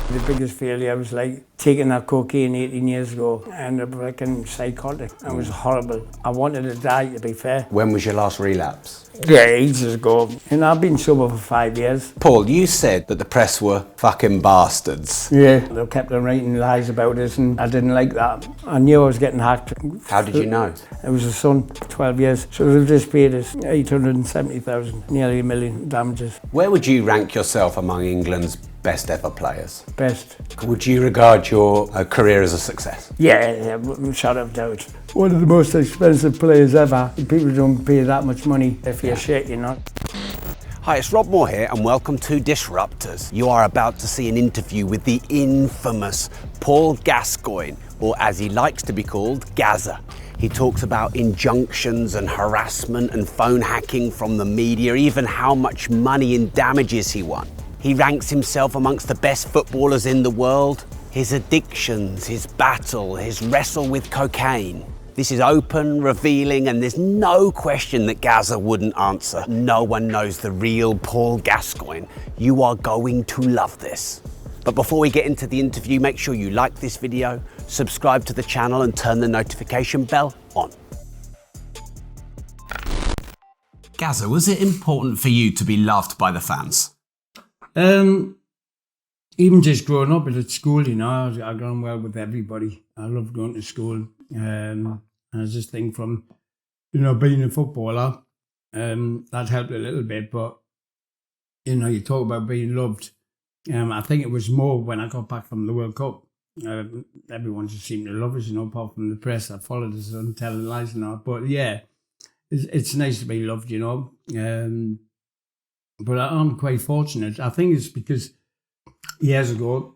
The biggest failure was like taking that cocaine 18 years ago and a freaking psychotic. It was horrible. I wanted to die, to be fair. When was your last relapse? Yeah, ages ago. And I've been sober for 5 years. Paul, you said that the press were fucking bastards. Yeah, they kept on writing lies about us and I didn't like that. I knew I was getting hacked. How did you know? It was a son, 12 years. So they've just paid us 870,000, nearly $1 million damages. Where would you rank yourself among England's best ever players? Best. Would you regard your career as a success? Yeah, shut up, doubt. One of the most expensive players ever. People don't pay that much money if you're shit, you know. Hi, it's Rob Moore here and welcome to Disruptors. You are about to see an interview with the infamous Paul Gascoigne, or as he likes to be called, Gazza. He talks about injunctions and harassment and phone hacking from the media, even how much money in damages he won. He ranks himself amongst the best footballers in the world. His addictions, his battle, his wrestle with cocaine. This is open, revealing, and there's no question that Gazza wouldn't answer. No one knows the real Paul Gascoigne. You are going to love this. But before we get into the interview, make sure you like this video, subscribe to the channel and turn the notification bell on. Gazza, was it important for you to be loved by the fans? Even just growing up at school, you know, I got on well with everybody. I loved going to school. And I just think from, you know, being a footballer, that helped a little bit. But, you know, you talk about being loved. I think it was more when I got back from the World Cup. Everyone just seemed to love us, you know, apart from the press that followed us and telling lies and all. But yeah, it's nice to be loved, you know. But I'm quite fortunate. I think it's because years ago,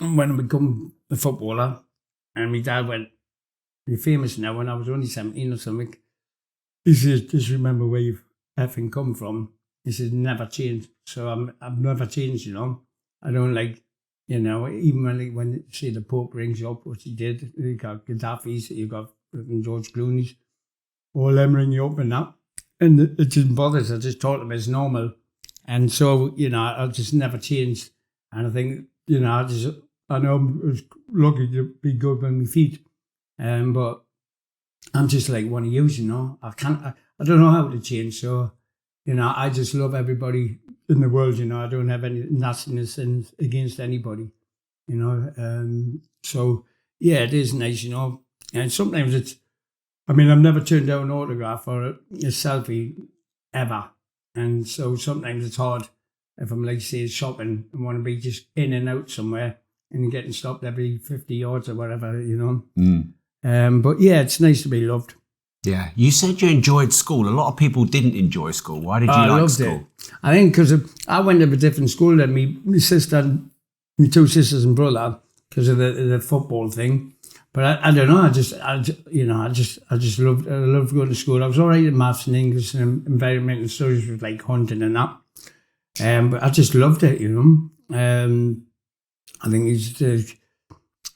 when I become a footballer, and my dad went, "You're famous now," when I was only 17 or something. He says, "Just remember where you've effing come from." He says, "Never change." So I've never changed, you know. I don't like, you know, even when say the Pope rings you up, which he did, you got Gaddafi's, you got George Clooney's, all them ring you up and that. And it didn't bother us. I just taught them it's normal. And so, you know, I just never changed. And I think, you know, I know I was lucky to be good with my feet. But I'm just like one of you, you know. I don't know how to change. So, you know, I just love everybody in the world, you know. I don't have any nastiness against anybody, you know. So, yeah, it is nice, you know. And sometimes I've never turned down an autograph or a selfie ever. And so sometimes it's hard if I'm, like, say, shopping and want to be just in and out somewhere and getting stopped every 50 yards or whatever, you know. But yeah, it's nice to be loved. Yeah. You said you enjoyed school. A lot of people didn't enjoy school. Why did you like school? It. I think because I went to a different school than my sister, my two sisters and brother, because of the football thing. But I don't know. I just loved going to school. I was all right in maths and English and environmental studies with like hunting and that. But I just loved it, you know. I think it's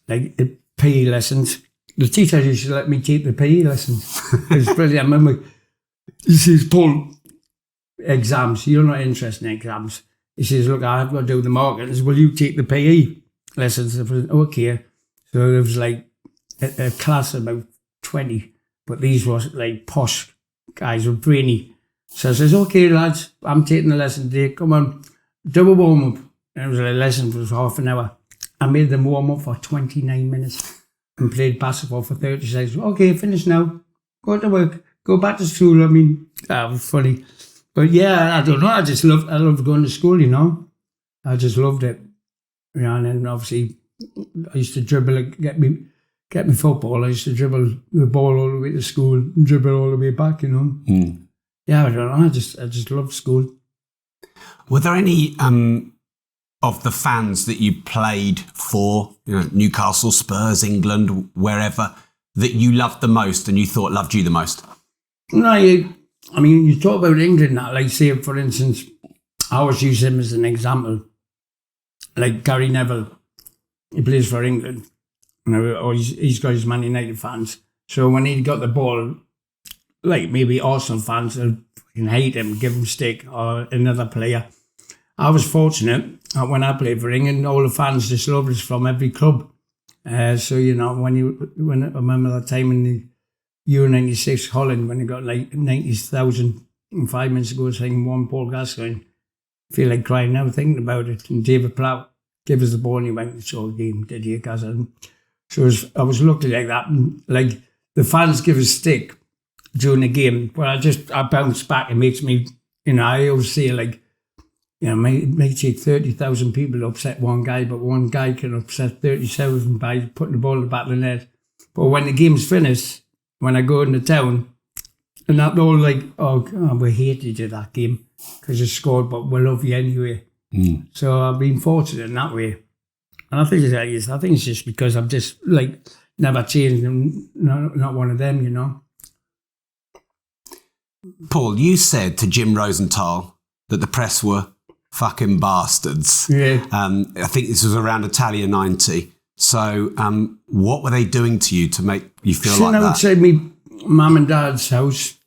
like the PE lessons. The teacher used to let me take the PE lessons. It was brilliant. I remember he says, "Paul, exams. You're not interested in exams." He says, "Look, I've got to do the markings. Will you take the PE lessons?" I said, "Okay." So there was like a class of about 20, but these were like posh guys were brainy. So I says, "Okay, lads, I'm taking the lesson today. Come on, do a warm up." And it was a lesson for half an hour. I made them warm up for 29 minutes and played basketball for 30 seconds. "Okay, finish now. Go to work. Go back to school." That was funny. But yeah, I don't know. I loved going to school, you know. I just loved it. You know, and then obviously I used to dribble and get me football. I used to dribble the ball all the way to school and dribble all the way back, you know. Yeah, I don't know. I just loved school. Were there any of the fans that you played for, you know, Newcastle, Spurs, England, wherever, that you loved the most and you thought loved you the most? No, you talk about England, like say, for instance, I always use him as an example. Like Gary Neville, he plays for England. You know, or he's got his Man United fans. So when he got the ball, like maybe Arsenal fans will fucking hate him, give him stick, or another player. I was fortunate when I played for England, all the fans just loved us from every club. So, you know, when I remember that time in the Euro 96 Holland, when they got like 90,000 in 5 minutes ago saying one Paul Gascoigne, I feel like crying now thinking about it. And David Platt gave us the ball and he went, it's all game, did he, Gascoigne? So I was lucky like that. And like the fans give us stick during the game, but I bounce back. It makes me, you know, I always say like, you know, it may take 30,000 people to upset one guy, but one guy can upset 30,000 by putting the ball in the back of the net. But when the game's finished, when I go into town, and that all like, oh, God, we hated you that game because you scored, but we love you anyway. So I've been fortunate in that way. And I think it's just because I'm just like never changed and not one of them, you know. Paul, you said to Jim Rosenthal that the press were fucking bastards. Yeah. I think this was around Italia 90. So what were they doing to you to make you feel like that? Sitting outside me mum and dad's house,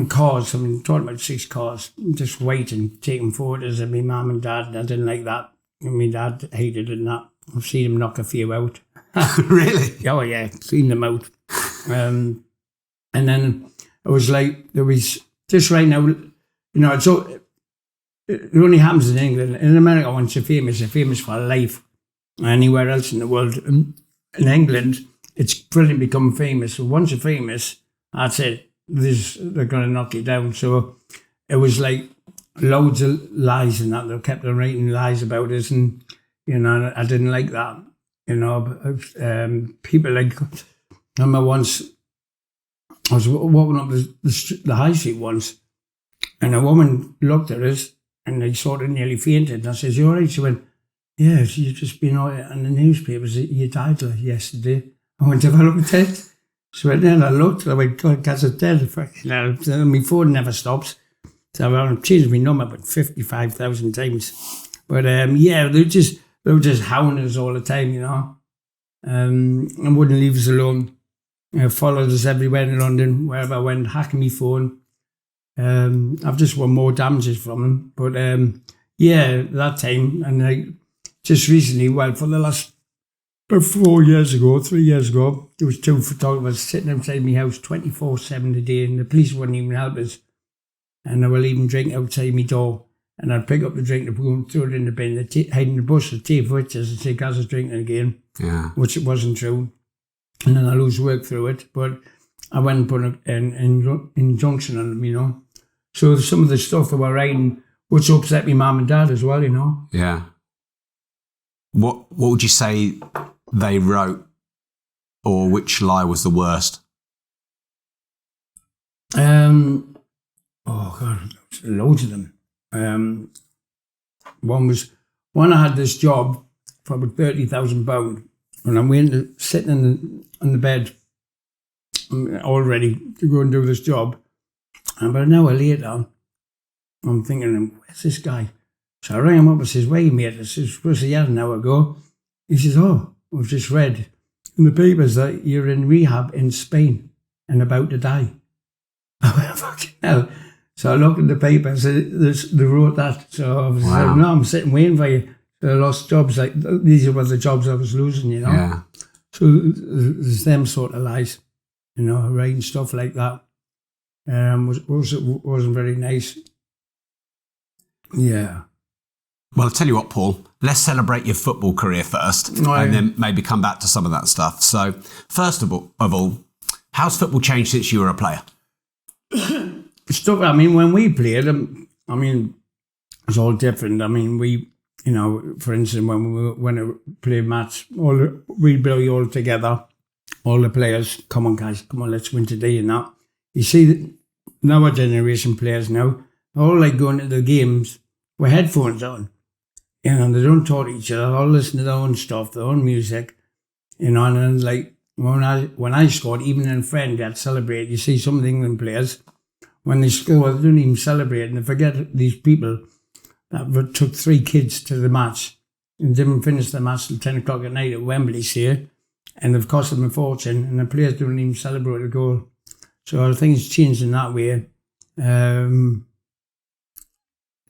cars, I mean, talking about 6 cars, just waiting, taking photos of me mum and dad. I didn't like that. And my dad hated it and that. I've seen him knock a few out. Really? Oh, yeah, seen them out. And then it was like, there was, just right now, you know, it only happens in England. In America, once you're famous for life. Anywhere else in the world. In England, it's brilliant to become famous. So once you're famous, that's it. They're going to knock you down. So it was like loads of lies and that. They kept on writing lies about us. And, you know, I didn't like that. You know, people like, I remember once, I was walking up the high street once, and a woman looked at us, and they sort of nearly fainted. And I said, you all right? She went, yeah, you've just been on the newspapers. You died yesterday. I went, have I looked at it? She went, then I looked. I went, God, Gaz is dead. My phone never stops. So I've changed my number about 55,000 times. But yeah, they were just hounding us all the time, you know. And wouldn't leave us alone. Followed us everywhere in London, wherever I went, hacking my phone. I've just won more damages from them. But yeah, that time, and like just recently, well, for the last about 3 years ago, there was 2 photographers sitting outside my house 24/7 a day, and the police wouldn't even help us. And they were leaving drink outside my door. And I'd pick up the drink and throw it in the bin. They'd hide in the bush, they'd take pictures and say, Gaz is drinking again. Yeah. Which it wasn't true. And then I lose work through it. But I went and put an injunction on them, you know. So some of the stuff they were writing, which upset me mum and dad as well, you know. Yeah. What would you say they wrote, or which lie was the worst? Oh, God, loads of them. One I had this job for about £30,000, and I'm sitting on the bed all ready to go and do this job. And about an hour later, I'm thinking, where's this guy? So I rang him up and says, where you mate? I says, supposed to an hour ago. He says, oh, we've just read in the papers that you're in rehab in Spain and about to die. I went, fucking hell. So I looked at the paper and said, they wrote that. So I was like, no, I'm sitting waiting for you. So I lost jobs. Like, these were the jobs I was losing, you know. Yeah. So there's them sort of lies, you know, writing stuff like that. Wasn't very nice. Yeah. Well, I'll tell you what, Paul, let's celebrate your football career first, and then maybe come back to some of that stuff. So first of all, how's football changed since you were a player? Stuff, I mean, when we played, I mean, it's all different. I mean, we, you know, for instance, when we played match, we'd be all together, all the players, come on guys, come on, let's win today and that. You see, now our generation players now, all like going to the games with headphones on. You know, they don't talk to each other, they all listen to their own stuff, their own music, you know, and then like, when I scored, even in friend, they'd celebrate. You see some of the England players, when they score, they don't even celebrate, and they forget these people that took 3 kids to the match and didn't finish the match till 10 o'clock at night at Wembley here, and they've cost them a fortune, and the players don't even celebrate a goal. So I think it's changed in that way.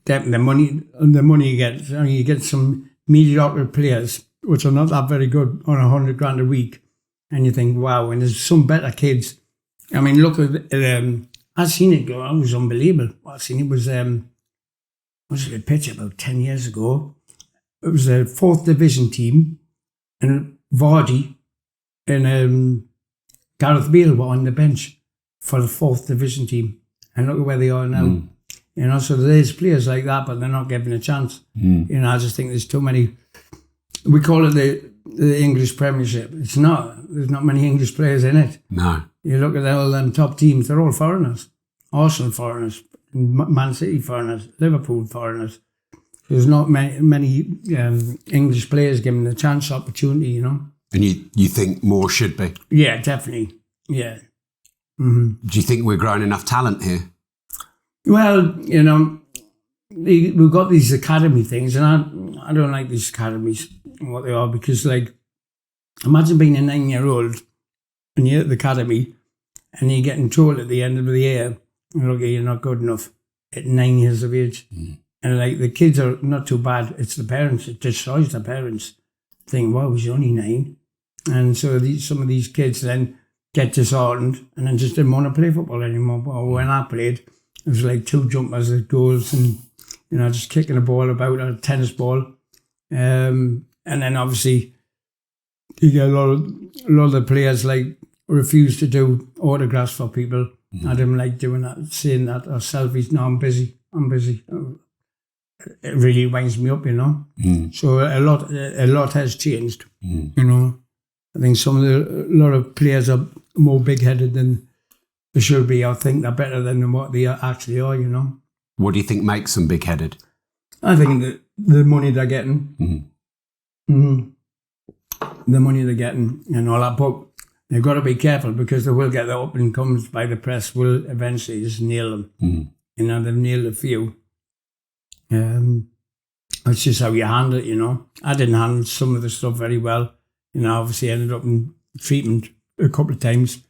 the money you get. You get some mediocre players, which are not that very good, on $100,000 a week. And you think, wow, and there's some better kids. I mean, look at I seen it go. It was unbelievable. I seen it was a pitch about 10 years ago. It was a 4th division team, and Vardy and Gareth Bale were on the bench for the 4th division team. And look at where they are now. You know, so there's players like that, but they're not given a chance. You know, I just think there's too many. We call it the English Premiership. It's not. There's not many English players in it. No. You look at all them top teams, they're all foreigners. Arsenal foreigners, Man City foreigners, Liverpool foreigners. There's not many English players given the chance, opportunity, you know. And you think more should be? Yeah, definitely. Yeah. Mm-hmm. Do you think we're growing enough talent here? Well, you know, we've got these academy things, and I don't like these academies and what they are, because, like, imagine being a 9-year-old and you're at the academy and you're getting told at the end of the year, look, you're not good enough at 9 years of age. And, like, the kids are not too bad. It's the parents. It destroys the parents. Think, wow, he's only 9. And so some of these kids then get disheartened and then just didn't want to play football anymore. But when I played, it was like 2 jumpers at goals and, you know, just kicking a ball about, a tennis ball. And then obviously you get a lot of the players like refuse to do autographs for people. I didn't like doing that, saying that, or selfies. No, I'm busy. It really winds me up, you know. So a lot has changed, you know. I think a lot of players are more big-headed than they should be. I think they're better than what they actually are, you know. What do you think makes them big-headed? I think the money they're getting. The money they're getting and all that. But they've got to be careful, because they will get the up and comes by the press, will eventually just nail them. You know, they've nailed a few. It's just how you handle it, you know. I didn't handle some of the stuff very well. You know, obviously ended up in treatment a couple of times.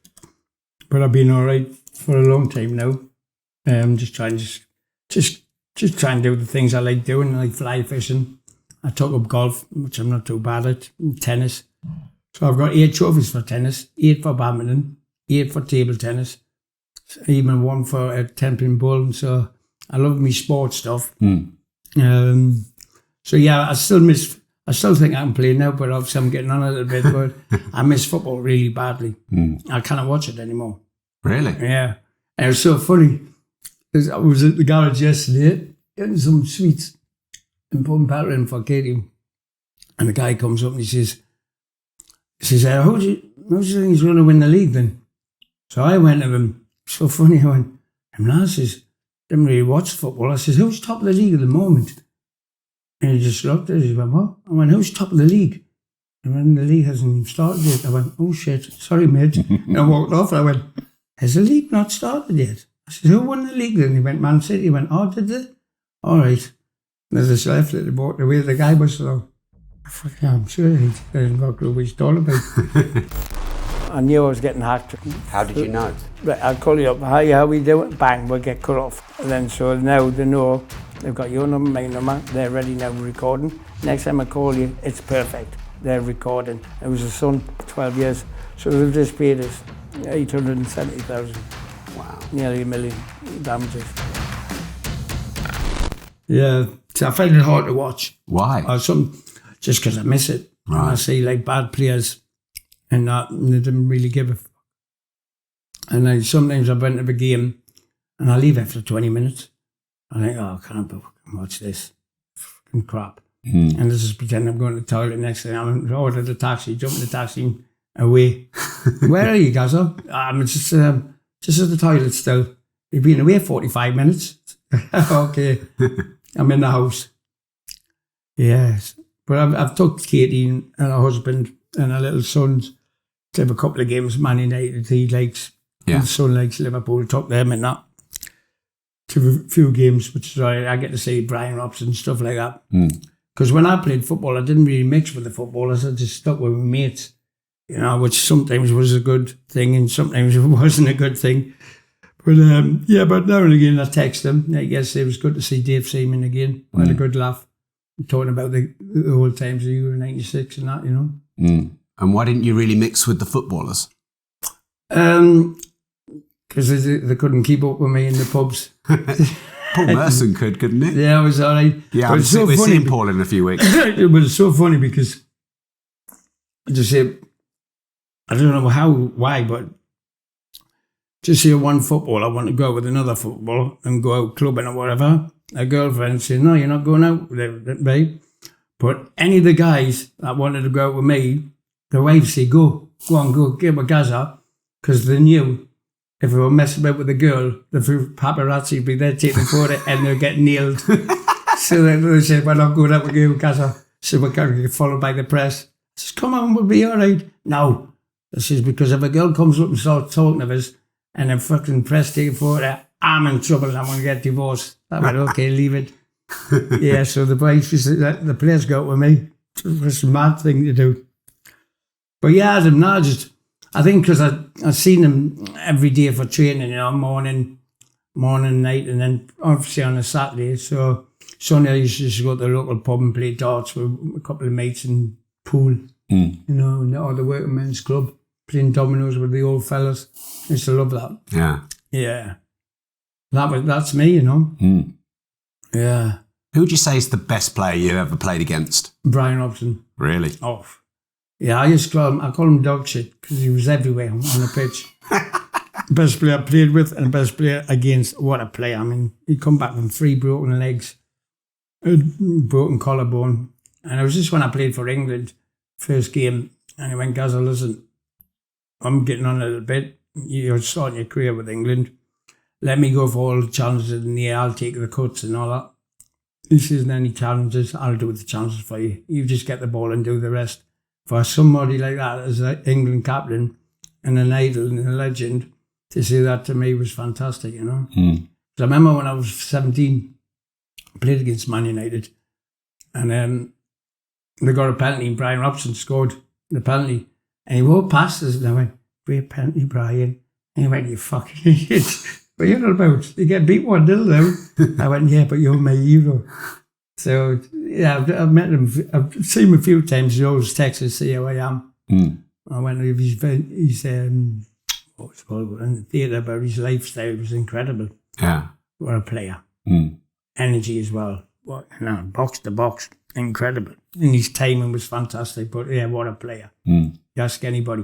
But I've been all right for a long time now. Just trying to do the things I like doing, like fly fishing. I took up golf, which I'm not too bad at, and tennis. So I've got 8 trophies for tennis, 8 for badminton, 8 for table tennis, even 1 for a 10-pin bowling. So I love me sports stuff. So yeah, I still think I can play now, but obviously I'm getting on a little bit. But I miss football really badly. I can't watch it anymore. Really? Yeah. And it was so funny. I was at the garage yesterday getting some sweets and putting powder in for Katie. And the guy comes up and he says, how do you think he's going to win the league then? So I went to him, so funny, I went, I says, didn't really watch football. I says, who's top of the league at the moment? And he just looked at us, he went, what? I went, who's top of the league? And when the league hasn't even started yet, I went, oh shit, sorry mate. And I walked off and I went, has the league not started yet? I said, who won the league then? He went, Man City. He went, oh, did they? All right. And as I just left it, walked away, the guy was so, I'm sure he didn't got a clue what he's talking about. I knew I was getting hacked. How did you know? Right, I'll call you up. Hi, how we doing? Bang, we'll get cut off. And then so now they know they've got your number, my number. They're ready now, recording. Next time I call you, it's perfect. They're recording. It was a son, 12 years. So they've just paid us 870,000. Wow. Nearly $1 million damages. Yeah, so I find it hard to watch. Why? Just because I miss it. Right. I see like bad players and that, and they didn't really give a fuck. And sometimes I went to the game and I leave after 20 minutes. I think, oh, I can't watch this. Fucking crap. And I just pretend I'm going to the toilet. Next thing I'm ordered a taxi, jump in the taxi, away. Where are you, Gazzo? I'm just at the toilet still. You've been away 45 minutes. Okay. I'm in the house. Yes. But I've took Katie and her husband and her little sons to have a couple of games. Man United, he likes. Yeah. His son likes Liverpool. Took them and that to a few games, which is right. I get to see Brian Robson and stuff like that. Because when I played football, I didn't really mix with the footballers. I just stuck with my mates, you know, which sometimes was a good thing and sometimes it wasn't a good thing. But but now and again I text him. I guess it was good to see Dave Seaman again. I had a good laugh. Talking about the old times of Euro 96 and that, you know. And why didn't you really mix with the footballers? Because they couldn't keep up with me in the pubs. Paul Merson could, couldn't he? Yeah, it was all right. Yeah, we're seeing Paul in a few weeks. But it's so funny because I just say, I don't know why, but just see one footballer want to go out with another footballer and go out clubbing or whatever. A girlfriend say, no, you're not going out with me. But any of the guys that wanted to go out with me, the wives say, go on, go, give a Gaza, because they knew if we were messing about with a girl, the paparazzi would be there taking photo and they'd get nailed. So they said, we're not going out with you, Gaza. So we're going to get followed by the press. I says, come on, we'll be all right. No. This is because if a girl comes up and starts talking to us and a fucking press taking photo, I'm in trouble and I'm going to get divorced. I went, okay, leave it. Yeah, so the the players go out with me. It was a mad thing to do. But yeah, I think because I seen them every day for training, you know, morning, night, and then obviously on a Saturday. So Sunday I used to just go to the local pub and play darts with a couple of mates and pool, you know, or the working men's club, playing dominoes with the old fellas. I used to love that. Yeah. Yeah. That's me, you know. Yeah. Who would you say is the best player you ever played against? Brian Robson. Really? Oh. Yeah, I call him dog shit because he was everywhere on the pitch. Best player I played with and best player against. What a player. I mean, he'd come back from 3 broken legs, a broken collarbone. And it was just when I played for England, first game, and he went, Gazza, listen, I'm getting on a little bit. You're starting your career with England. Let me go for all the challenges in the air. I'll take the cuts and all that. This isn't any challenges. I'll do the challenges for you. You just get the ball and do the rest. For somebody like that as an England captain and an idol and a legend, to say that to me was fantastic, you know. I remember when I was 17, I played against Man United, and they got a penalty and Brian Robson scored the penalty. And he walked past us and I went, great penalty, Brian. And he went, you fucking idiot. What are you about? You get beat 1-0 now. I went, yeah, but you're my hero. So, yeah, I've met him. I've seen him a few times. He always texts to see how I am. I went, he's what's it called, in the theatre, but his lifestyle was incredible. Yeah. What a player. Energy as well. Box to box, incredible. And his timing was fantastic, but yeah, what a player. You ask anybody.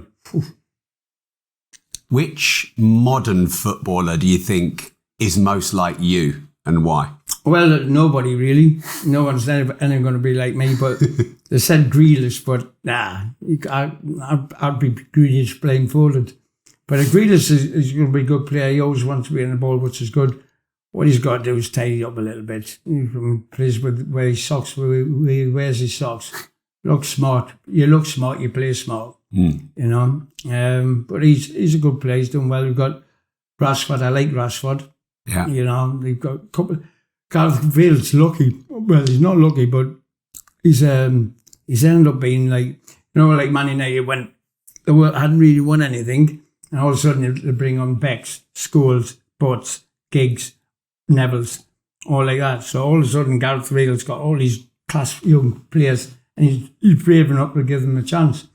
Which modern footballer do you think is most like you and why? Well, nobody really. No one's ever going to be like me, but they said Grealish, but nah, I'd be Grealish blindfolded. But Grealish is going to be a good player. He always wants to be in the ball, which is good. What he's got to do is tidy up a little bit. He plays with where his socks, where he wears his socks. Look smart. You look smart, you play smart. You know. But he's a good player. He's done well. We've got Rashford. I like Rashford. Yeah. You know, they've got a couple. Gareth Bale's lucky. Well, he's not lucky, but he's ended up being like, you know, like Man United when they hadn't really won anything, and all of a sudden they bring on Becks, Scholes, Butts, Giggs, Neville's, all like that. So all of a sudden Gareth Bale's got all these class young players, and he's brave enough to give them a chance.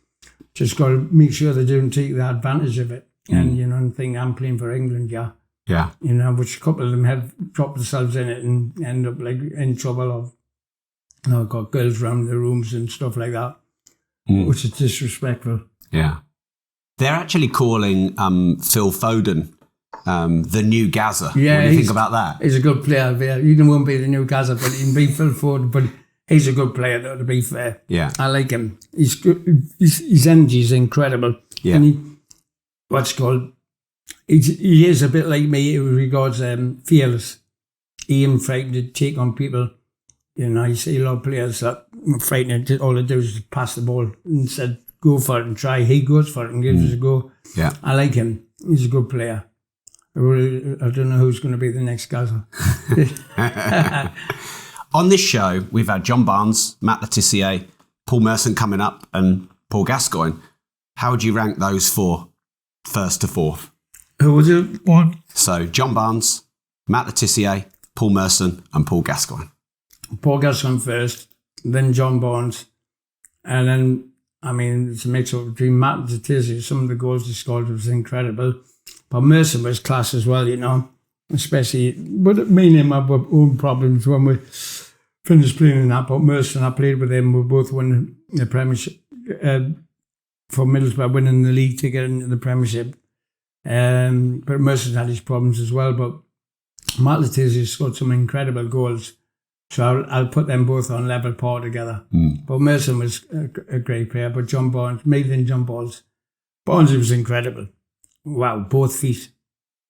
Just got to make sure they don't take the advantage of it. And, you know, and think I'm playing for England, yeah. Yeah. You know, which a couple of them have dropped themselves in it and end up like in trouble of, you know, got girls around the rooms and stuff like that, which is disrespectful. Yeah. They're actually calling Phil Foden the new Gaza. Yeah, what do you think about that? He's a good player. He won't be the new Gaza, but he can be Phil Foden, but he's a good player, though, to be fair. Yeah. I like him. He's good. His energy is incredible. Yeah. And he is a bit like me in regards fearless. He ain't frightened to take on people. You know, you see a lot of players that are frightened. All they do is pass the ball and said, go for it and try. He goes for it and gives it a go. Yeah. I like him. He's a good player. I don't know who's going to be the next Gaza. On this show, we've had John Barnes, Matt Letitia, Paul Merson coming up, and Paul Gascoigne. How would you rank those four, first to fourth? Who was it? One. So John Barnes, Matt Le Tissier, Paul Merson and Paul Gascoigne. Paul Gascoigne first, then John Barnes. And then, I mean, it's a mix-up between Matt and Le Tissier. Some of the goals he scored was incredible. But Merson was class as well, you know. Especially, but me and him had our own problems when we finished playing in that. But Merson, I played with him. We both won the Premiership for Middlesbrough, winning the league to get into the Premiership. But Merson had his problems as well. But Matt Le Tissier scored some incredible goals. So I'll put them both on level par together. But Merson was a great player. But John Barnes, maybe than John Barnes. Barnes was incredible. Wow, both feet.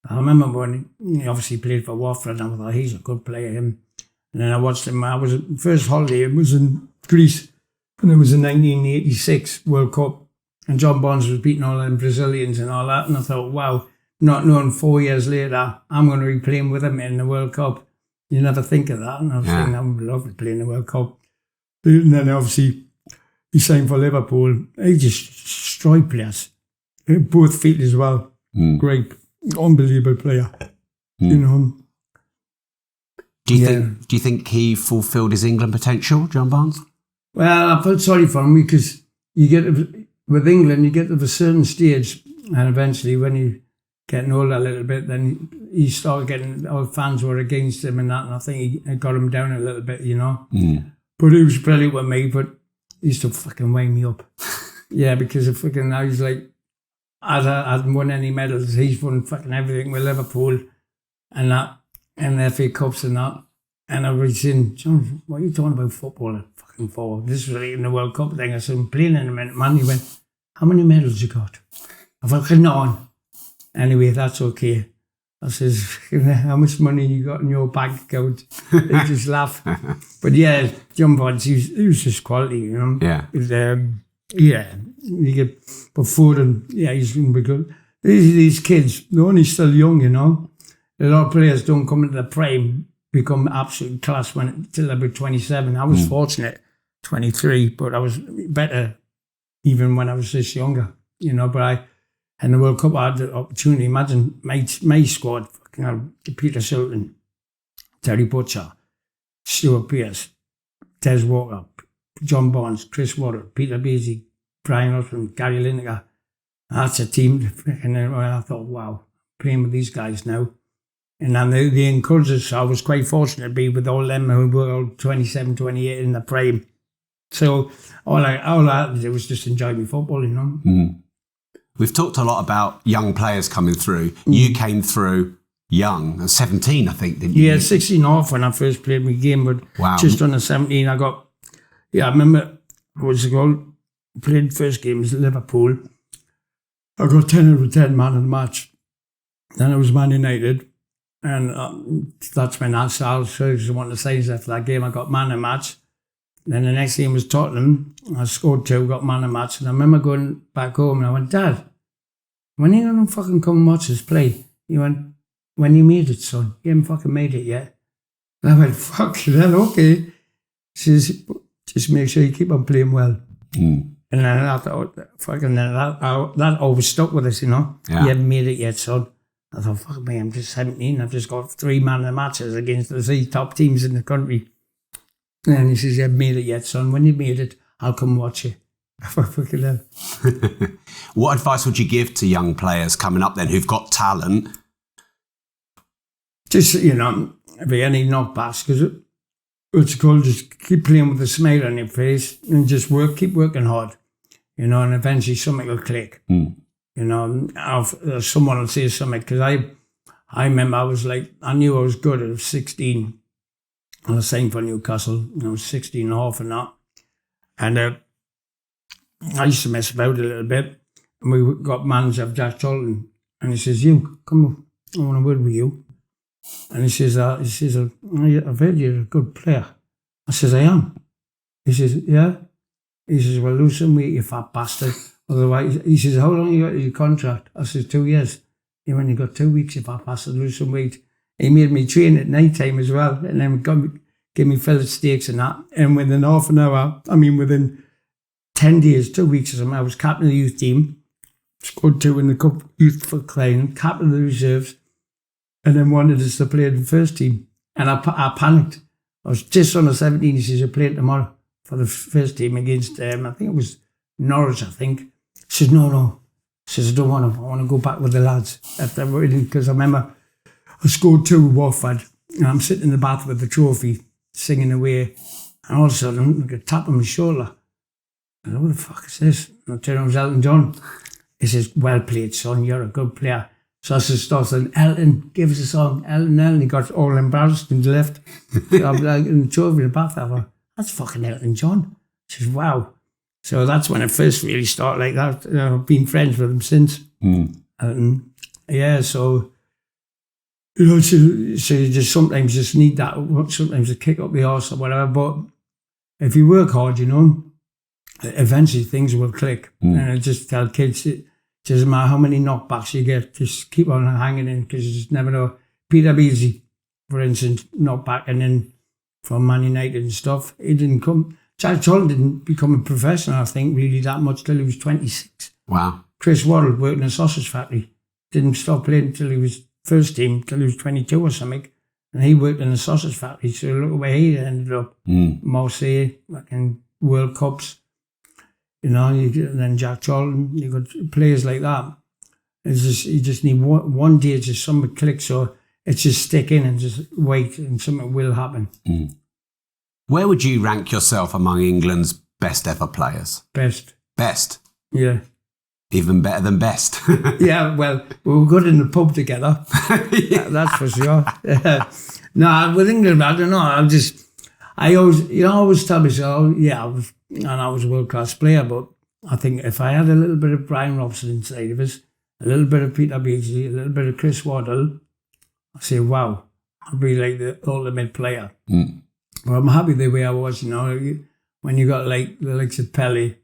I remember when he obviously played for Watford and I thought, he's a good player, him. And then I watched him. First holiday, it was in Greece. And it was in 1986 World Cup. And John Barnes was beating all them Brazilians and all that. And I thought, wow, not knowing 4 years later, I'm going to be playing with him in the World Cup. You never think of that. And I was thinking, I would love to play in the World Cup. And then obviously, he signed for Liverpool. He just destroyed players. Both feet as well. Great, unbelievable player. You know. Do you think he fulfilled his England potential, John Barnes? Well, I felt sorry for him because with England, you get to a certain stage, and eventually, when you getting older a little bit, then he started getting, all fans were against him and that, and I think he got him down a little bit, you know. But he was brilliant with me, but he used to fucking wind me up. Yeah, because of fucking, I was like, I hadn't won any medals. He's won fucking everything with Liverpool and that, and the FA Cups and that. And I was saying, John, what are you talking about football fucking for? This was in the World Cup thing. I said, I'm playing in a minute, man. He went, how many medals you got? I fucking none. Anyway, that's okay. I says, how much money you got in your bank account? They just laugh. But yeah, John Barnes, he was just quality, you know. Yeah. Was, yeah, you get but Foden, yeah, he's going to be good. These kids, they're only still young, you know. A lot of players don't come into the prime, become absolute class till they're about 27. I was fortunate, 23, but I was better even when I was this younger, you know. But in the World Cup, I had the opportunity. Imagine my squad, Peter Shilton, Terry Butcher, Stuart Pearce, Des Walker, John Barnes, Chris Water, Peter Beasley, Brian Husband, Gary Lineker. That's a team. And then I thought, wow, playing with these guys now. And then they encouraged us. So I was quite fortunate to be with all them who were all 27, 28 in the prime. So all I had to do was just enjoy my football, you know. We've talked a lot about young players coming through. You came through young, at 17, I think, didn't you? Yeah, 16 off when I first played my game, but wow. Just under 17, I remember played first game was Liverpool. I got 10 out of 10 man of the match. Then it was Man United, and that's when I wanted to say after that game, I got man of the match. Then the next game was Tottenham. I scored 2, got man of the match. And I remember going back home and I went, Dad, when are you going to fucking come and watch us play? He went, when you made it, son. You haven't fucking made it yet. And I went, fuck that, okay. He says, just make sure you keep on playing well. And then I thought, fucking, that always stuck with us, you know. Yeah. You haven't made it yet, son. I thought, fuck me, I'm just 17. I've just got 3 man of the matches against the 3 top teams in the country. And he says, you haven't made it yet, son. When you've made it, I'll come watch you. What advice would you give to young players coming up then who've got talent? Just, you know, if you any knockbacks, because it's called, just keep playing with a smile on your face and just keep working hard, you know, and eventually something will click. You know, someone will say something, because I remember I knew I was good at 16. I was signed for Newcastle, you know, 16 and a half and that. And I used to mess about a little bit. And we got manager of Jack Charlton. And he says, you, come on, I want a word with you. And he says, I've heard you're a good player. I says, I am. He says, yeah. He says, well, lose some weight, you fat bastard. Otherwise, he says, how long you got your contract? I says, 2 years. He went, you got 2 weeks, you fat bastard, lose some weight. He made me train at night time as well, and then gave me fillet steaks and that. And within within 10 days, 2 weeks or something, I was captain of the youth team. scored 2 in the Cup Youth for Klein, captain of the reserves, and then wanted us to play in the first team. And I panicked. I was just under 17. He says, "You're playing tomorrow for the first team against, I think it was Norwich, I think." He says, No. He says, "I don't want to. I want to go back with the lads." Because I remember I scored 2 with Watford, and I'm sitting in the bath with the trophy, singing away, and all of a sudden I get a tap on my shoulder. I said, "What the fuck is this?" And I turned around, it was Elton John. He says, "Well played, son, you're a good player." So I just started, "Elton, give us a song, Elton." He got all embarrassed and left. I'm like in the trophy in the bath, I thought, "That's fucking Elton John." He says, "Wow." So that's when it first really started like that. I've been friends with him since. So, so you just sometimes just need that, sometimes a kick up the arse or whatever. But if you work hard, eventually things will click. And I just tell kids, it doesn't matter how many knockbacks you get, just keep on hanging in, because you just never know. Peter Beasley, for instance, knocked back and then from Man United and stuff, he didn't come. Jack Charlton didn't become a professional, I think, really that much till he was 26. Wow. Chris Waddle worked in a sausage factory. Didn't stop playing until he was first team, till he was 22 or something. And he worked in a sausage factory, so look where he ended up. Marseille, fucking World Cups. And then Jack Charlton, you got players like that. It's just, you just need one day, just something clicks, so it's just stick in and just wait, and something will happen. Where would you rank yourself among England's best ever players? Best. Best? Yeah. Even better than best? Yeah, well, we were good in the pub together. Yeah. That's for sure. No, with England, I don't know. I always tell myself, I was a world-class player, but I think if I had a little bit of Brian Robson inside of us, a little bit of Peter Beasley, a little bit of Chris Waddle, I say, wow, I'd be like the ultimate player. But I'm happy the way I was, when you got like the likes of Pelé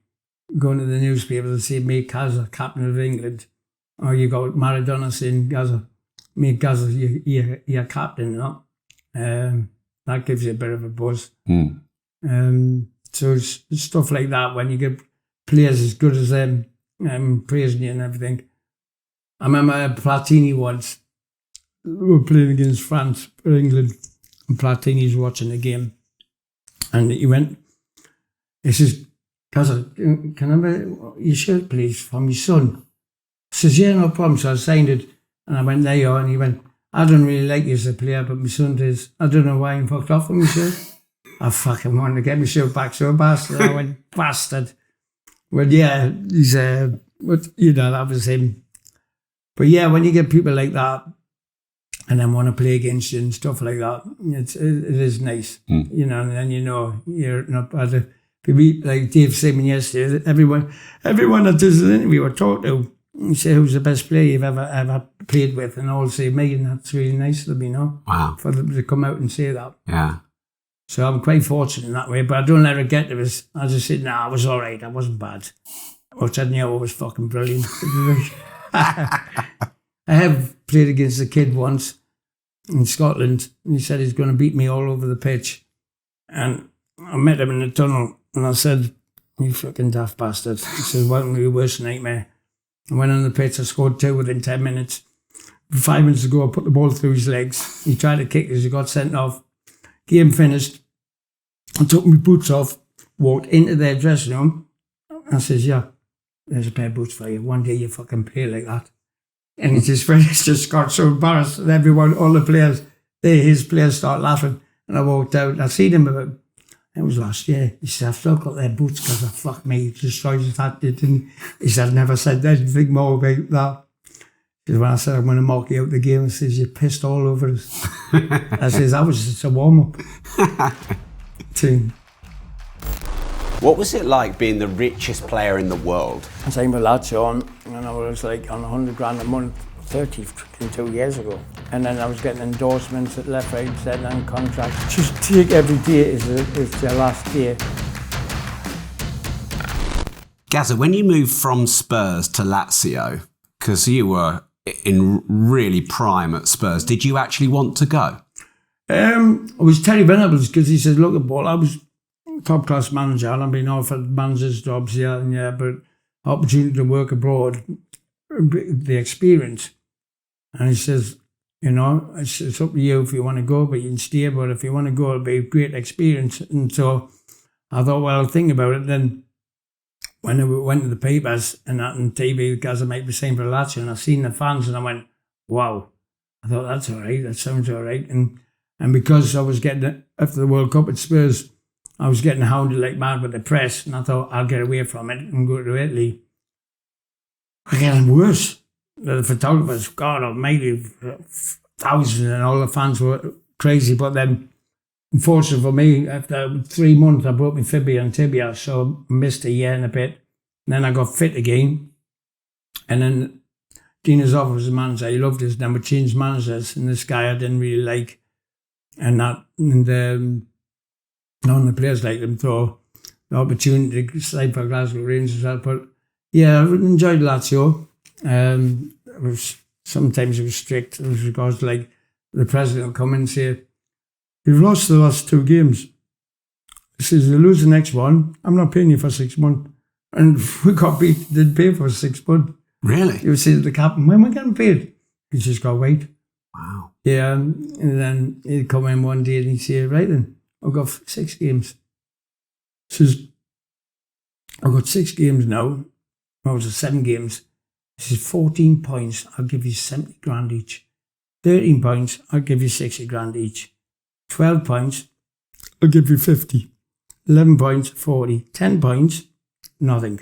going to the newspaper to say, "Make Gaza captain of England," or you got Maradona saying, "Gaza, make Gaza your captain," that gives you a bit of a buzz. So it's stuff like that, when you get players as good as them praising you and everything. I remember Platini once, we were playing against France or England, and Platini's watching the game, and he says, "Gaza, can I have your shirt, please, for my son?" I says, "Yeah, no problem." So I signed it, and I went, "There you are." And he went, "I don't really like you as a player, but my son does. I don't know why he fucked off with my shirt." I fucking wanted to get my shirt back so bastard. I went, "Bastard." But yeah, he's, that was him. But yeah, when you get people like that, and then want to play against you and stuff like that, it is nice, and then you're not bad. Like Dave Simon yesterday, everyone that does an interview or talk to, you say, "Who's the best player you've ever played with?" And all say me, and that's really nice of them, Wow. for them to come out and say that. Yeah. So I'm quite fortunate in that way, but I don't let it get to us. I just said, "Nah, I was all right. I wasn't bad." Which I knew I was fucking brilliant. I have played against a kid once in Scotland, and he said he's going to beat me all over the pitch. And I met him in the tunnel, and I said, "You fucking daft bastard." He said, "Welcome to your worst nightmare." I went on the pitch, I scored 2 within 10 minutes. 5 minutes ago, I put the ball through his legs. He tried to kick us, he got sent off. Game finished. I took my boots off, walked into their dressing room. I says, "Yeah, there's a pair of boots for you. One day you fucking play like that." And he just got so embarrassed. And everyone, all the players, his players start laughing. And I walked out. I seen him about, it was last year. He said, "I've still got their boots because fuck me, he destroyed his hat." He said, "I never said anything more about that." Because when I said, "I'm going to mark you out the game," he says, "You pissed all over us." I says, "That was just a warm-up." What was it like being the richest player in the world? I signed with Lazio, and I was like on 100 grand a month 32 years ago. And then I was getting endorsements at left, right, centre, and contracts. Just take every day as your last day. Gazza, when you moved from Spurs to Lazio, because you were in really prime at Spurs, did you actually want to go? It was Terry Venables, because he said, "Look at ball, I was top class manager and I've been offered managers jobs here and yeah, but opportunity to work abroad." the experience. And he says, you know, it's up to you if you want to go, but you can stay. But if you want to go, it'll be a great experience. And so I thought, well, I'll think about it. Then when I went to the papers and that on TV, guys might be saying for Lazio, and I seen the fans, and I went, wow. I thought, that's all right. That sounds all right. And because I was getting, after the World Cup at Spurs, I was getting hounded like mad with the press, and I thought, I'll get away from it and go to Italy. I get worse. The photographers, God almighty, thousands, and all the fans were crazy. But then, unfortunately for me, after 3 months, I broke my fibula and tibia, so I missed a year and a bit. And then I got fit again. And then Dina's offer was the manager. He loved us. Then we changed managers, and this guy I didn't really like. And none of the players liked him. So the opportunity to sign for Glasgow Rangers, but yeah, I enjoyed Lazio. Sometimes it was strict with regards to, like, the president will come in and say, "You've lost the last 2 games." He says, "You lose the next one, I'm not paying you for 6 months." And we got beat, didn't pay for 6 months. Really? He would say to the captain, "When we getting paid?" He just got wait. Wow. Yeah, and then he'd come in one day and he'd say, "Right then, I've got 6 games." He says, "I've got 6 games now." Well, it was 7 games. He says, 14 points, I'll give you 70 grand each. 13 points, I'll give you 60 grand each. 12 points, I'll give you 50. 11 points, 40. 10 points, nothing.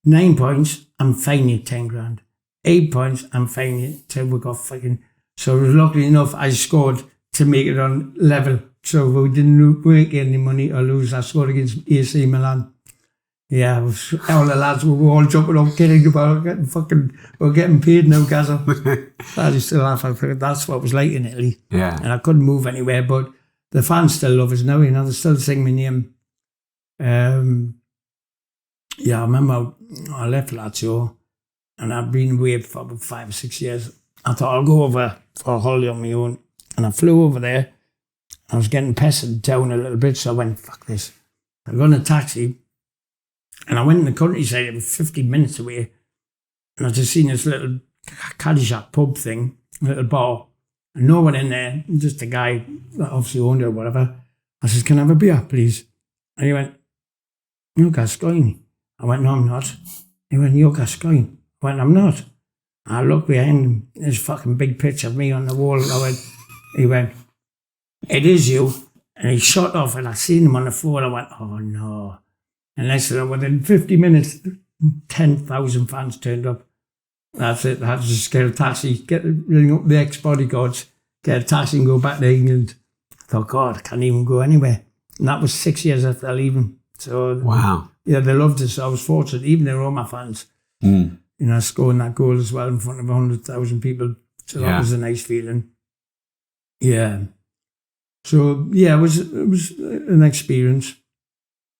9 points, I'm fining you 10 grand. 8 points, I'm fining you till we got fucking... So luckily enough, I scored to make it on level. So we didn't break any money or lose. I scored against AC Milan. Yeah, all the lads were all jumping up, kidding about we're getting paid now, Gaza. I used to laugh. That's what it was like in Italy. Yeah. And I couldn't move anywhere, but the fans still love us now, you know, they still sing my name. Yeah, I remember I left Lazio and I'd been away for about 5 or 6 years. I thought I'll go over for a holiday on my own. And I flew over there. I was getting pestered down a little bit, so I went, fuck this. I got in a taxi. And I went in the countryside, it was 15 minutes away, and I just seen this little Caddyshack pub thing, a little bar, and no one in there, just a guy that obviously owned it or whatever. I said, "Can I have a beer, please?" And he went, "You're Gascoigne." I went, "No, I'm not." He went, "You're Gascoigne." I went, "I'm not." I looked behind him, there's a fucking big picture of me on the wall. He went, "It is you." And he shot off, and I seen him on the floor. I went, "Oh no." And next thing, within 50 minutes, 10,000 fans turned up. That's it. I had to just get a taxi, ring up the ex-bodyguards, get a taxi and go back to England. I thought, God, I can't even go anywhere. And that was 6 years after leaving. So, wow. Yeah, they loved us. I was fortunate, even the Roma fans. You know, scoring that goal as well in front of 100,000 people. So that was a nice feeling. Yeah. So, yeah, it was an experience.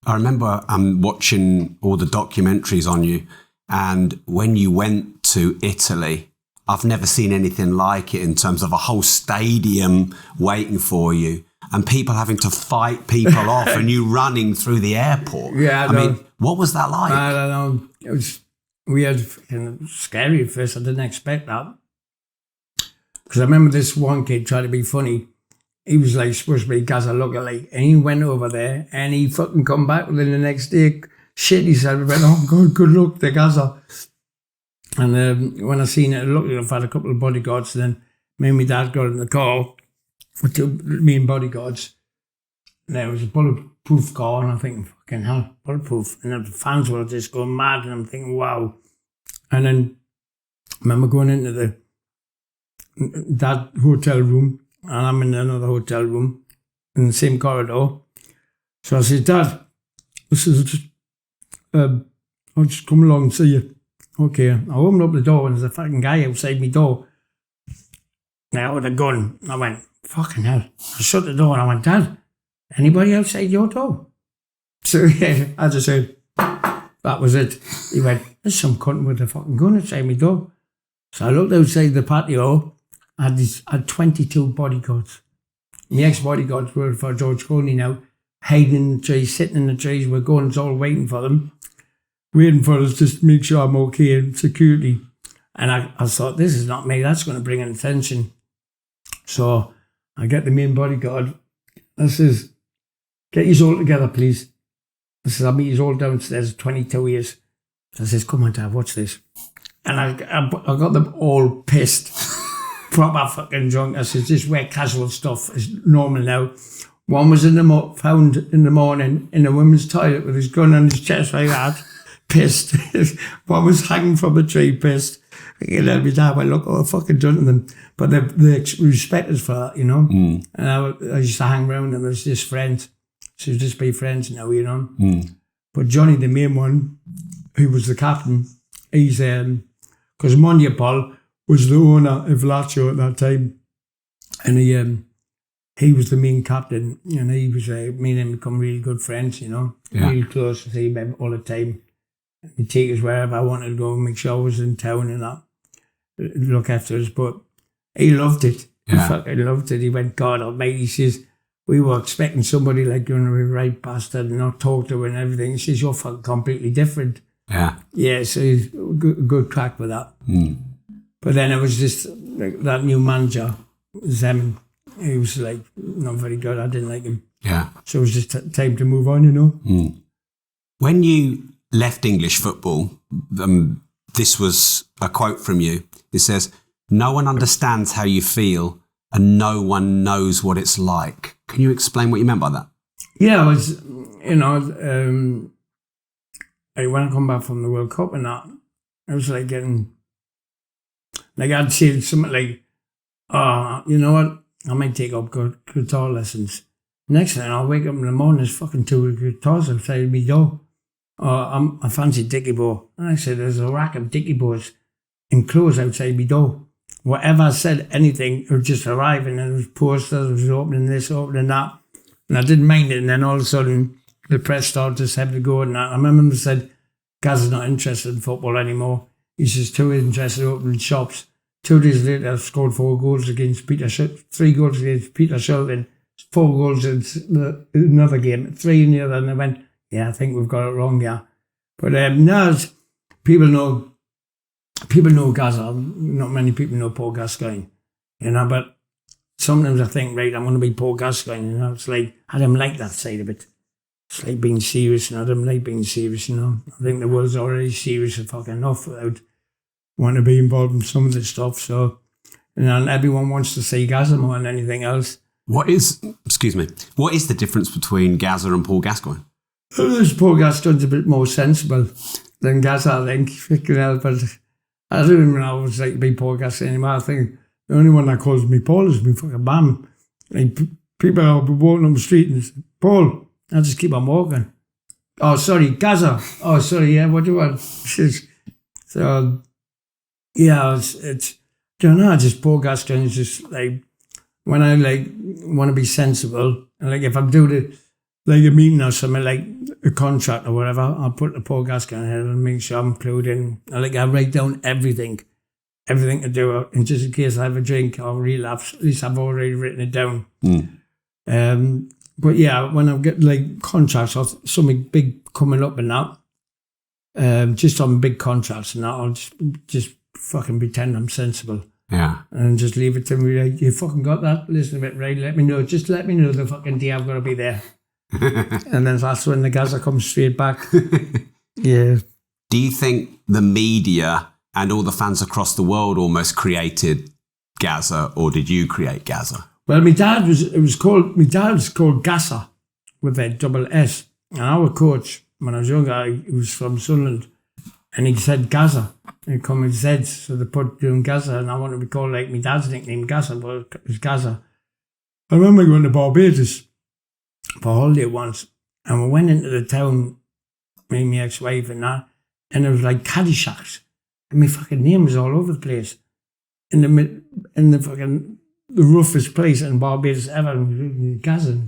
I remember watching all the documentaries on you, and when you went to Italy, I've never seen anything like it in terms of a whole stadium waiting for you and people having to fight people off and you running through the airport. Yeah, I mean, what was that like? I don't know. It was weird and scary at first. I didn't expect that. Because I remember this one kid tried to be funny. He was like supposed to be Gaza lookalike, and he went over there and he fucking come back within the next day. Shit, he said, we went, "Oh God, good luck to Gaza." And when I seen it, luckily I've had a couple of bodyguards. Then me and my dad got in the car with me and bodyguards. And there was a bulletproof car, and I'm thinking, fucking hell, bulletproof. And the fans were just going mad, and I'm thinking, wow. And then I remember going into that hotel room. And I'm in another hotel room in the same corridor. So I said, "Dad, this is just, I'll just come along and see you." Okay. I opened up the door and there's a fucking guy outside my door. Now with a gun. I went, fucking hell. I shut the door and I went, "Dad, anybody outside your door?" So yeah, I just said, that was it. He went, "There's some cunt with a fucking gun outside my door." So I looked outside the patio. I had 22 bodyguards. My ex-bodyguards were for George Clooney now, hiding in the trees, sitting in the trees. We're going, it's all waiting for them, waiting for us just to make sure I'm okay and security. And I thought, this is not me. That's going to bring in attention. So I get the main bodyguard. I says, get you all together, please. I says, I'll meet you all downstairs, 22 years. I says, come on, Dad, watch this. And I got them all pissed, proper fucking drunk. I says, just wear casual stuff. It's normal now. One was found in the morning in a women's toilet with his gun on his chest like that, pissed. One was hanging from a tree, pissed. You know, my dad went, look what I've fucking done to them. But they respect us for that, you know. And I used to hang around them as just friends. So just be friends now, you know. But Johnny, the main one, who was the captain, he's, because Paul was the owner of Lazio at that time. And he was the main captain, and he was, me and him become really good friends, you know. Really close to see him all the time. He'd take us wherever I wanted to go, make sure I was in town and that. Look after us, but he loved it. He fucking loved it. He went, God almighty, he says, we were expecting somebody like, you know, a right bastard and not talk to her and everything. He says, you're fucking completely different. Yeah, so he's good crack with that. But then it was just, like, that new manager, Zeman, he was like, not very good. I didn't like him. So it was just time to move on, you know. When you left English football, this was a quote from you. It says, no one understands how you feel and no one knows what it's like. Can you explain what you meant by that? Yeah, I was, you know, when I come back from the World Cup and that, I was like getting, like I'd say something like, oh, you know what, I might take up guitar lessons. Next thing I'll wake up in the morning, there's fucking 2 guitars outside me door. I fancy Dickie Bow. And I said, there's a rack of Dickie Bows in clothes outside me door. Whatever I said, anything, it would just arrive, and then it was posters, it was opening this, opening that. And I didn't mind it, and then all of a sudden, the press started to have to go and that. I remember them said, Gaz is not interested in football anymore. He's just too interested in opening shops. 2 days later, I scored 4 goals against 3 goals against Peter Shilton, 4 goals in another game, 3 in the other, and I went, yeah, I think we've got it wrong, yeah. But now people know Gaza. Not many people know Paul Gascoigne, you know, but sometimes I think, right, I'm going to be Paul Gascoigne, you know. It's like, I don't like that side of it. It's like being serious, and I don't like being serious, you know. I think the world's already serious fucking enough without wanting to be involved in some of this stuff, so, and everyone wants to see Gaza more than anything else. What is the difference between Gaza and Paul Gascoigne? Paul Gascoigne's a bit more sensible than Gaza, I think. But I don't even know what it's like to be Paul Gascoigne anymore. I think the only one that calls me Paul is me fucking mum. Like, people will be walking on the street and say, Paul, I just keep on walking. Oh, sorry, Gaza. Oh, sorry, yeah, what do you want? So, yeah, it's don't know, just Paul Gascoigne is just like, when I like want to be sensible, and like if I'm doing like a meeting or something, like a contract or whatever, I'll put the Paul Gascoigne ahead and make sure I'm clued in. I write down everything to do, and just in case I have a drink or relapse, at least I've already written it down. But yeah, when I get like contracts or something big coming up and that, just on big contracts and that, I'll just fucking pretend I'm sensible. Yeah. And just leave it to me, like, you fucking got that? Listen to it, right? Let me know. Just let me know the fucking day I've got to be there. And then that's when the Gaza comes straight back. Yeah. Do you think the media and all the fans across the world almost created Gaza, or did you create Gaza? Well, my dad was called Gaza with a double S. And our coach, when I was younger, he was from Sunderland, and he said Gaza. It come with Zeds, so they put doing Gaza, and I wanted to be called like my dad's nickname, Gaza, but it was Gaza. I remember going to Barbados for a holiday once, and we went into the town, me and my ex-wife and that, and it was like Caddyshacks, and my fucking name was all over the place. In the fucking the roughest place in Barbados ever, Gaza.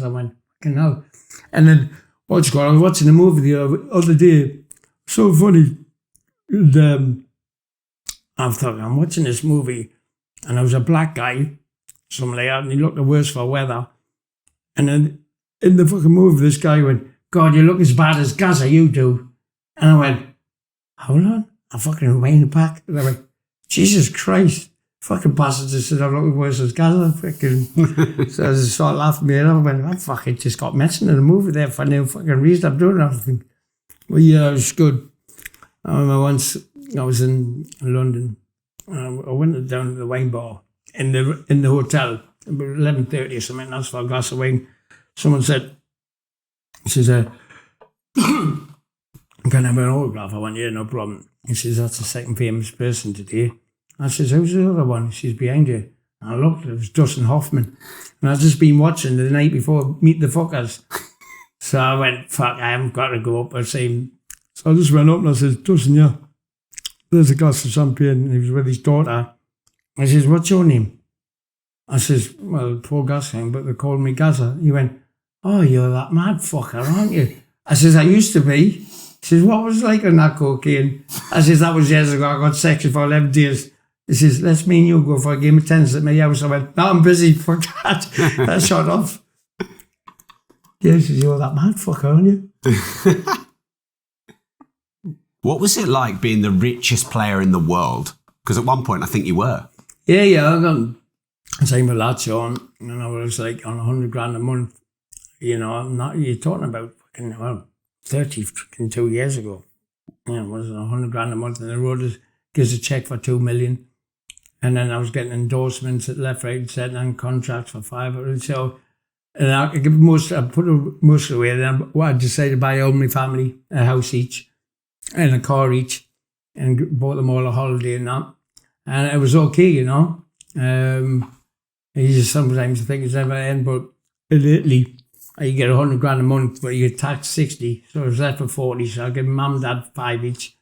I went, fucking hell. And then I was watching a movie the other day, so funny. And, I'm watching this movie, and there was a black guy, something like that, and he looked the worse for weather. And then in the fucking movie, this guy went, God, you look as bad as Gaza, you do. And I went, hold on, a fucking wine pack. And I went, Jesus Christ. Fucking bastards. I said, I'm looking worse as Gaza. Fucking. So I just started laughing me. And I went, I fucking just got mentioned in the movie there for no fucking reason. I'm doing everything. Well, yeah, it was good. I remember once I was in London. I went down to the wine bar in the hotel about 11:30 or something. That's for a glass of wine. Someone said, he says, can I have an autograph? I went, yeah, no problem. He says, that's the second famous person today. I says, who's the other one? She's behind you. And I looked, it was Dustin Hoffman. And I'd just been watching the night before Meet the Fuckers. So I went, fuck, I haven't got to go up and see him. So I just went up and I said, Dustin, yeah, there's a glass of champagne. And he was with his daughter. I says, what's your name? I says, well, Paul Gascoigne, but they called me Gaza. He went, oh, you're that mad fucker, aren't you? I says, I used to be. He says, what was it like on that cocaine? I says, that was years ago. I got sectioned for 11 days. He says, let's me and you go for a game of tennis at my house. I went, no, I'm busy. Fuck that. That shot off. Yeah, he says, you're that mad fucker, aren't you? What was it like being the richest player in the world? Because at one point, I think you were. Yeah, I got same with lads on, and I was like on 100 grand a month. You know, you're talking about fucking, well, 32 years ago. Yeah, it was 100 grand a month, and the road gives a check for 2 million. And then I was getting endorsements at left, right, and centre, and contracts for 500. So, and I put most of away. Then I decided to buy all my family a house each and a car each, and bought them all a holiday and that. And it was okay, you know. You just sometimes think it's never end, but lately you get 100 grand a month, but you get taxed 60. So I was left for 40. So I give mum and dad 5 each.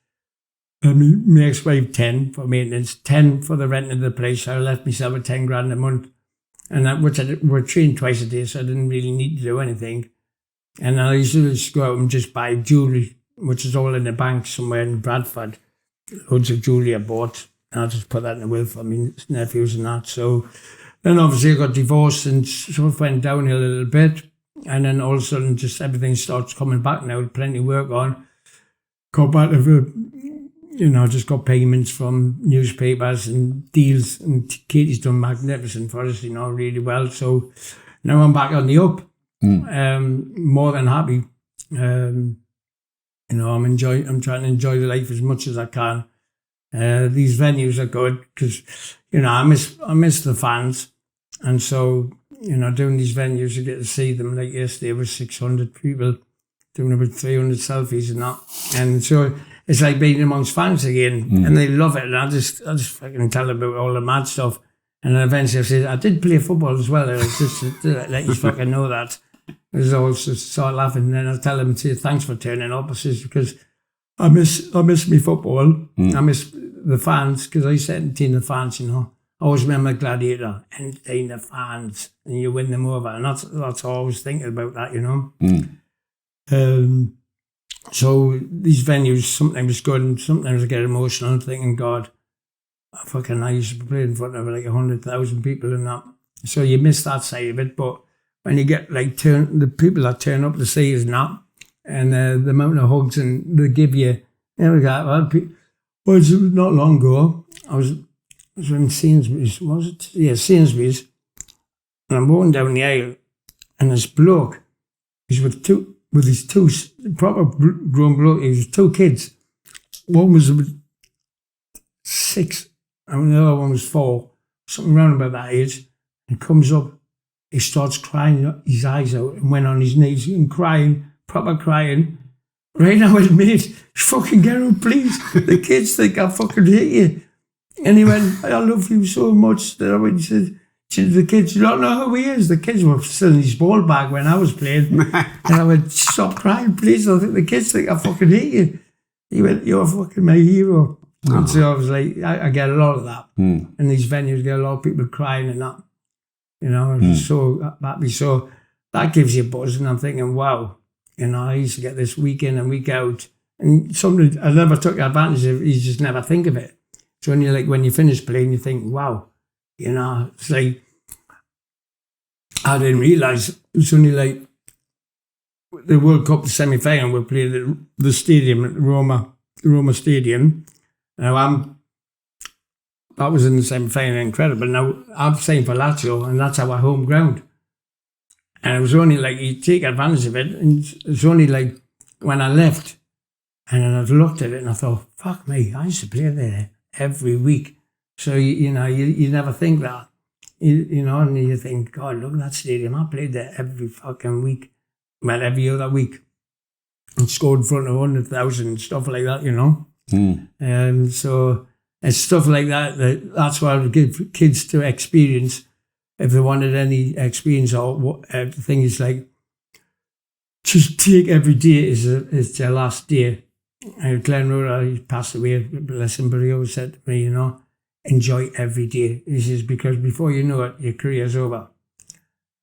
And my ex-wife 10 for maintenance, 10 for the rent of the place. So I left myself with 10 grand a month. And that, which we're trained twice a day, so I didn't really need to do anything. And I used to just go out and just buy jewellery, which is all in the bank somewhere in Bradford. Loads of jewellery I bought. And I just put that in the will for my nephews and that. So then obviously I got divorced and sort of went downhill a little bit. And then all of a sudden just everything starts coming back now, plenty of work on. Got back to, just got payments from newspapers and deals. And Katie's done magnificent for us, really well. So now I'm back on the up. More than happy. I'm trying to enjoy the life as much as I can. These venues are good because, I miss the fans. And so, doing these venues, you get to see them. Like yesterday, was 600 people doing about 300 selfies and that. And so it's like being amongst fans again. And they love it. And I just fucking tell them about all the mad stuff. And then eventually I said, I did play football as well. It's just to let you fucking know that. I was always just start laughing. And then I tell them, say, thanks for turning up. I says, because I miss me football. I miss the fans, because I used to entertain the fans, I always remember Gladiator, entertain the fans, and you win them over. And that's all I was thinking about that, So these venues, sometimes good, and sometimes I get emotional, thinking, God, I used to play in front of like 100,000 people and that. So you miss that side of it, but when you get the people that turn up to see us and that, and the amount of hugs and they give you, well, it was not long ago. I was in Sainsbury's, was it? Yeah, Sainsbury's. And I'm walking down the aisle, and this bloke, he's with his two proper grown bloke. He was 2 kids. One was 6, and the other one was 4, something around about that age. And comes up, he starts crying his eyes out, and went on his knees and crying, proper crying. Right now, mate, fucking get up, please. The kids think I fucking hate you. And he went, I love you so much. That I went, he said, the kids, you don't know who he is. The kids were still in his ball bag when I was playing. And I went, stop crying, please. I think the kids think I fucking hate you. He went, you're fucking my hero. Oh. And so I was like, I get a lot of that. And these venues get a lot of people crying and that. I was so happy. So that gives you a buzz. And I'm thinking, wow. I used to get this week in and week out. And something I never took advantage of, you just never think of it. So when you finish playing, you think, wow, it's like, I didn't realise it was only like the World Cup semi-final, we played at the stadium, at the Roma Stadium. Now that was in the semi-final, incredible. Now I'm playing for Lazio, and that's our home ground. And it was only like, you take advantage of it, and it's only like when I left, and then I looked at it and I thought, fuck me, I used to play there every week. So, you never think that. And you think, God, look at that stadium. I played there every fucking week. Well, every other week. And scored in front of 100,000 and stuff like that, So it's stuff like that's what I would give kids to experience. If they wanted any experience or what, the thing is like, just take every day as their last day. And Glenn Roder, he passed away, bless him, but he always said to me, enjoy every day. He says, because before you know it, your career's over.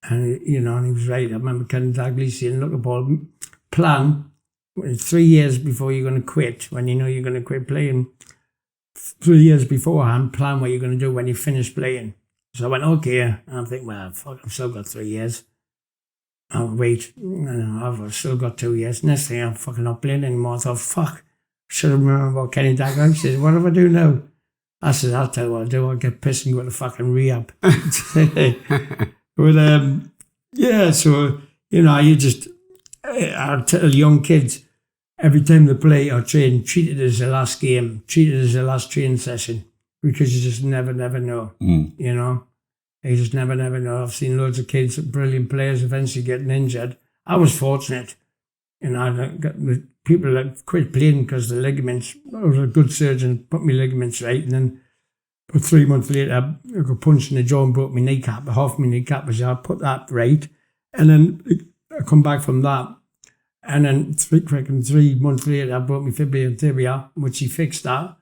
And, and he was right. I remember Ken Dalglish saying, look, Paul, plan 3 years before you're going to quit, when you know you're going to quit playing. 3 years beforehand, plan what you're going to do when you finish playing. So I went, okay. And I think, well, fuck, I've still got 3 years. I'll wait. I've still got 2 years. Next thing, I'm fucking not playing anymore. I thought, fuck, should have remembered what Kenny Dalglish said. What do I do now? I said, I'll tell you what I'll do. I'll get pissed and go to fucking rehab. But, so, you just, I tell young kids, every time they play or train, treat it as the last game, treat it as the last training session, because you just never know, You just never know. I've seen loads of kids, brilliant players, eventually getting injured. I was fortunate. I got the people that quit playing because the ligaments, I was a good surgeon, put my ligaments right, and then but 3 months later, I got punched in the jaw and broke my kneecap. Half my kneecap was I put that right. And then I come back from that. And then 3 months later, I broke my fibula and tibia, which he fixed that.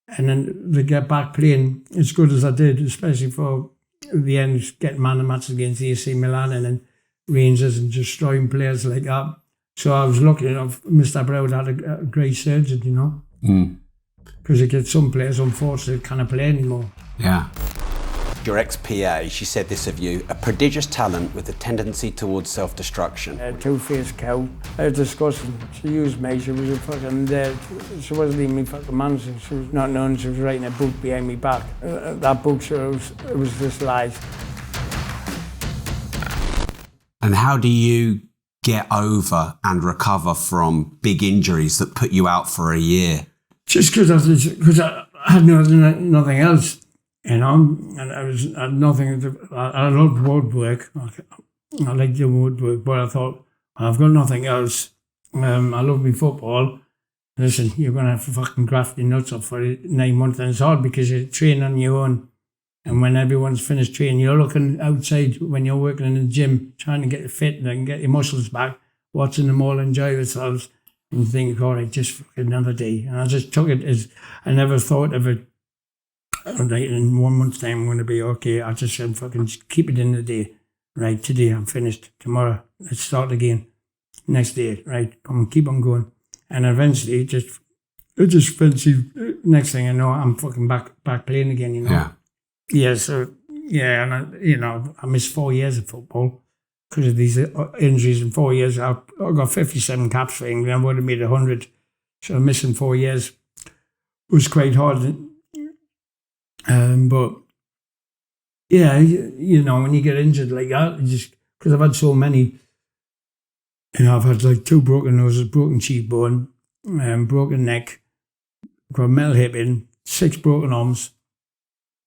And then to get back playing as good as I did, especially for the end, getting man of matches against AC Milan and then Rangers and destroying players like that. So I was lucky enough, Mr. Brown had a great surgeon, Because you get some players, unfortunately, can't play anymore. Yeah. Your ex-PA, she said this of you, a prodigious talent with a tendency towards self-destruction. A two-faced cow. I was disgusting. She used me. She was a fucking dead. She wasn't even me fucking man. She was not known. She was writing a book behind me back. That book, sure, it was just lies. And how do you get over and recover from big injuries that put you out for a year? Just because I had nothing else, and I had nothing. I loved woodwork. I liked doing woodwork, but I thought, I've got nothing else. I love my football. Listen, you're going to have to fucking graft your nuts up for 9 months, and it's hard because you train on your own. And when everyone's finished training, you're looking outside when you're working in the gym, trying to get fit and get your muscles back, watching them all enjoy themselves. And think, all right, just fucking another day. And I just took it as, I never thought of it, like in 1 month's time I'm going to be okay. I just said, fucking just keep it in the day. Right, today I'm finished. Tomorrow, let's start again. Next day, right, come on, keep on going. And eventually, it just eventually, next thing I know, I'm fucking back playing again, Yeah. Yeah, so, yeah, and I missed 4 years of football. Because of these injuries in 4 years, I got 57 caps for England. I would have made 100. So missing 4 years was quite hard. But yeah, when you get injured like that, just because I've had so many, I've had like 2 broken noses, broken cheekbone, broken neck, got metal hip in, 6 broken arms,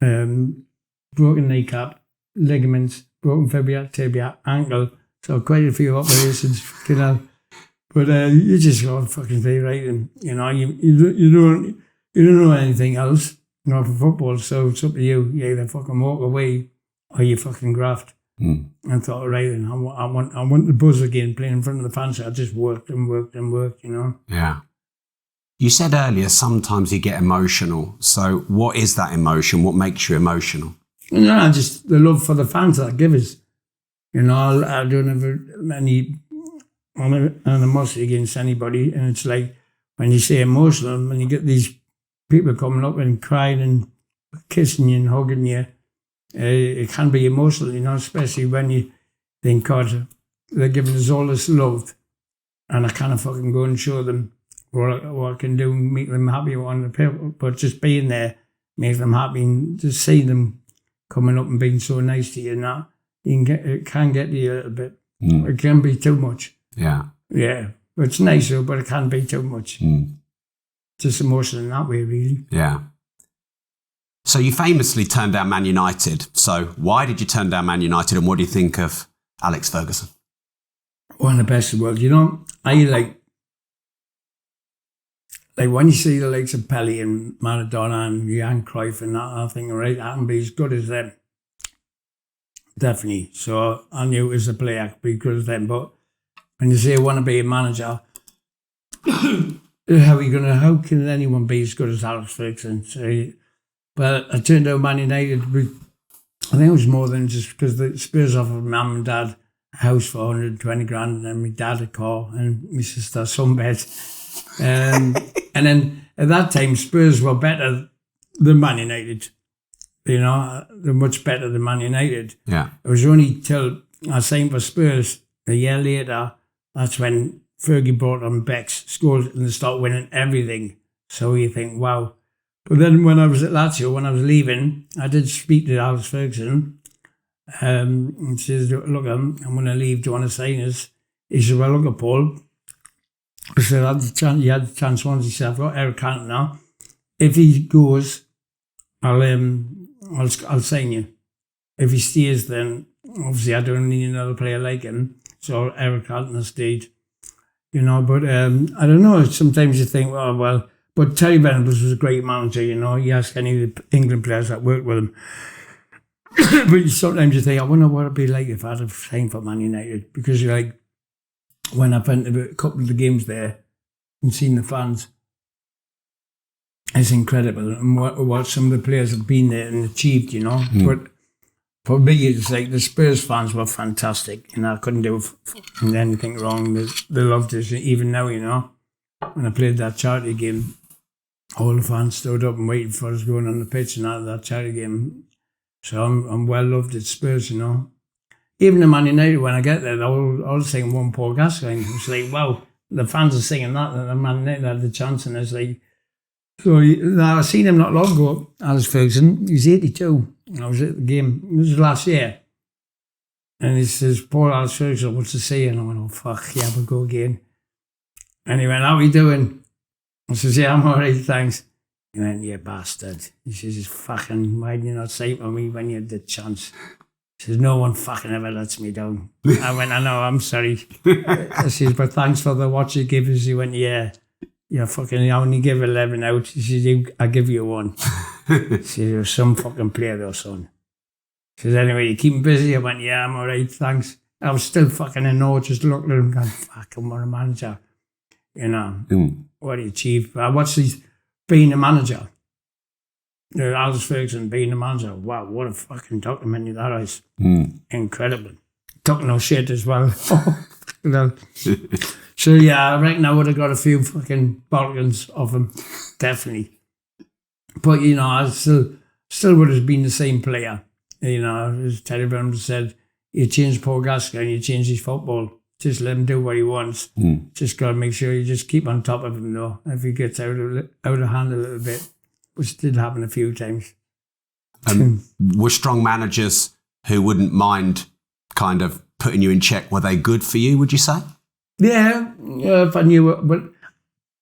broken kneecap, ligaments, broken fibula, tibia, ankle. So quite a few operations, But you just got to fucking stay right, and you don't know anything else, for football. So it's up to you. You either fucking walk away or you fucking graft. And I thought, right, and I want the buzz again, playing in front of the fans. So I just worked, Yeah. You said earlier sometimes you get emotional. So what is that emotion? What makes you emotional? No, just the love for the fans that give us. I don't have any animosity against anybody. And it's like, when you say emotional, when you get these people coming up and crying and kissing you and hugging you, it can be emotional, especially when you think, God, they're giving us all this love. And I kind of fucking go and show them what I can do, make them happy on the pitch. But just being there makes them happy, and just seeing them coming up and being so nice to you, and that it can get to you a little bit. It can be too much. Yeah. Yeah. It's nice, though, but it can be too much. Just emotional in that way, really. Yeah. So you famously turned down Man United. So why did you turn down Man United, and what do you think of Alex Ferguson? One of the best in the world. You know, I like when you see the likes of Pelé and Maradona and Johan Cruyff and that, I think, right, I can be as good as them. Definitely. So I knew as a player I could be good as them. But when you say I want to be a manager, how can anyone be as good as Alex Ferguson? So, but I turned down Man United. I think it was more than just because the Spurs offered mum and dad a house for 120 grand, and then my dad a car, and my sister a sunbed. And then at that time, Spurs were better than Man United. You know, they're much better than Man United. Yeah. It was only till I signed for Spurs a year later, that's when Fergie brought on Beck's, scored, and they started winning everything. So you think, wow. But then when I was at Lazio, when I was leaving, I did speak to Alex Ferguson. And says, look, I'm going to leave. Do you want to sign us? He said, well, look, Paul. I said, you had the chance once. He said, I've got Eric Cantona now. If he goes, I'll sign you. If he stays, then obviously I don't need another player like him. So Eric Cantona stayed. You know, but I don't know. Sometimes you think, oh, well, but Terry Venables was a great manager, you know. You ask any of the England players that worked with him. But sometimes you think, I wonder what it'd be like if I'd have signed for Man United. Because you're like, when I've been to a couple of the games there and seen the fans, it's incredible. And what some of the players have been there and achieved, you know. But for me, it's like the Spurs fans were fantastic. And I couldn't do anything wrong. They loved us, even now, you know. When I played that charity game, all the fans stood up and waited for us going on the pitch and out of that charity game. So I'm well loved at Spurs, you know. Even in Man United, when I get there, I'll sing one Paul Gascoigne. It's like, wow, the fans are singing that, and the Man United had the chance, and it's like, so now I seen him not long ago, Alex Ferguson. He's 82. And I was at the game. It was last year. And he says, Paul, Alex Ferguson wants to see you. And I went, oh, fuck, yeah, we'll go again. And he went, how are you doing? I says, yeah, I'm all right, thanks. He went, you bastard. He says, fucking, why did you not say for me when you had the chance? He says, no one fucking ever lets me down. I went, I know, I'm sorry. I says, but thanks for the watch you give us. He went, yeah, you fucking, I only give 11 out. He says, I give you one. He says, you're some fucking player though, son. He says, anyway, you keep me busy? I went, yeah, I'm all right, thanks. I was still fucking in awe, just looking at him going, fucking, what a manager. You know, what he achieved. I watched these being a manager. Alex Ferguson being a manager. Wow, what a fucking documentary that is. Incredible. Took no shit as well. So yeah, I reckon I would have got a few fucking Balkans off him. Definitely. But you know, I still would have been the same player. You know, as Terry Venables said, you change Paul Gascoigne, you change his football. Just let him do what he wants. Just got to make sure you just keep on top of him, though. If he gets out of hand a little bit, which did happen a few times. Were strong managers who wouldn't mind kind of putting you in check, were they good for you, would you say? Yeah, if I knew it, but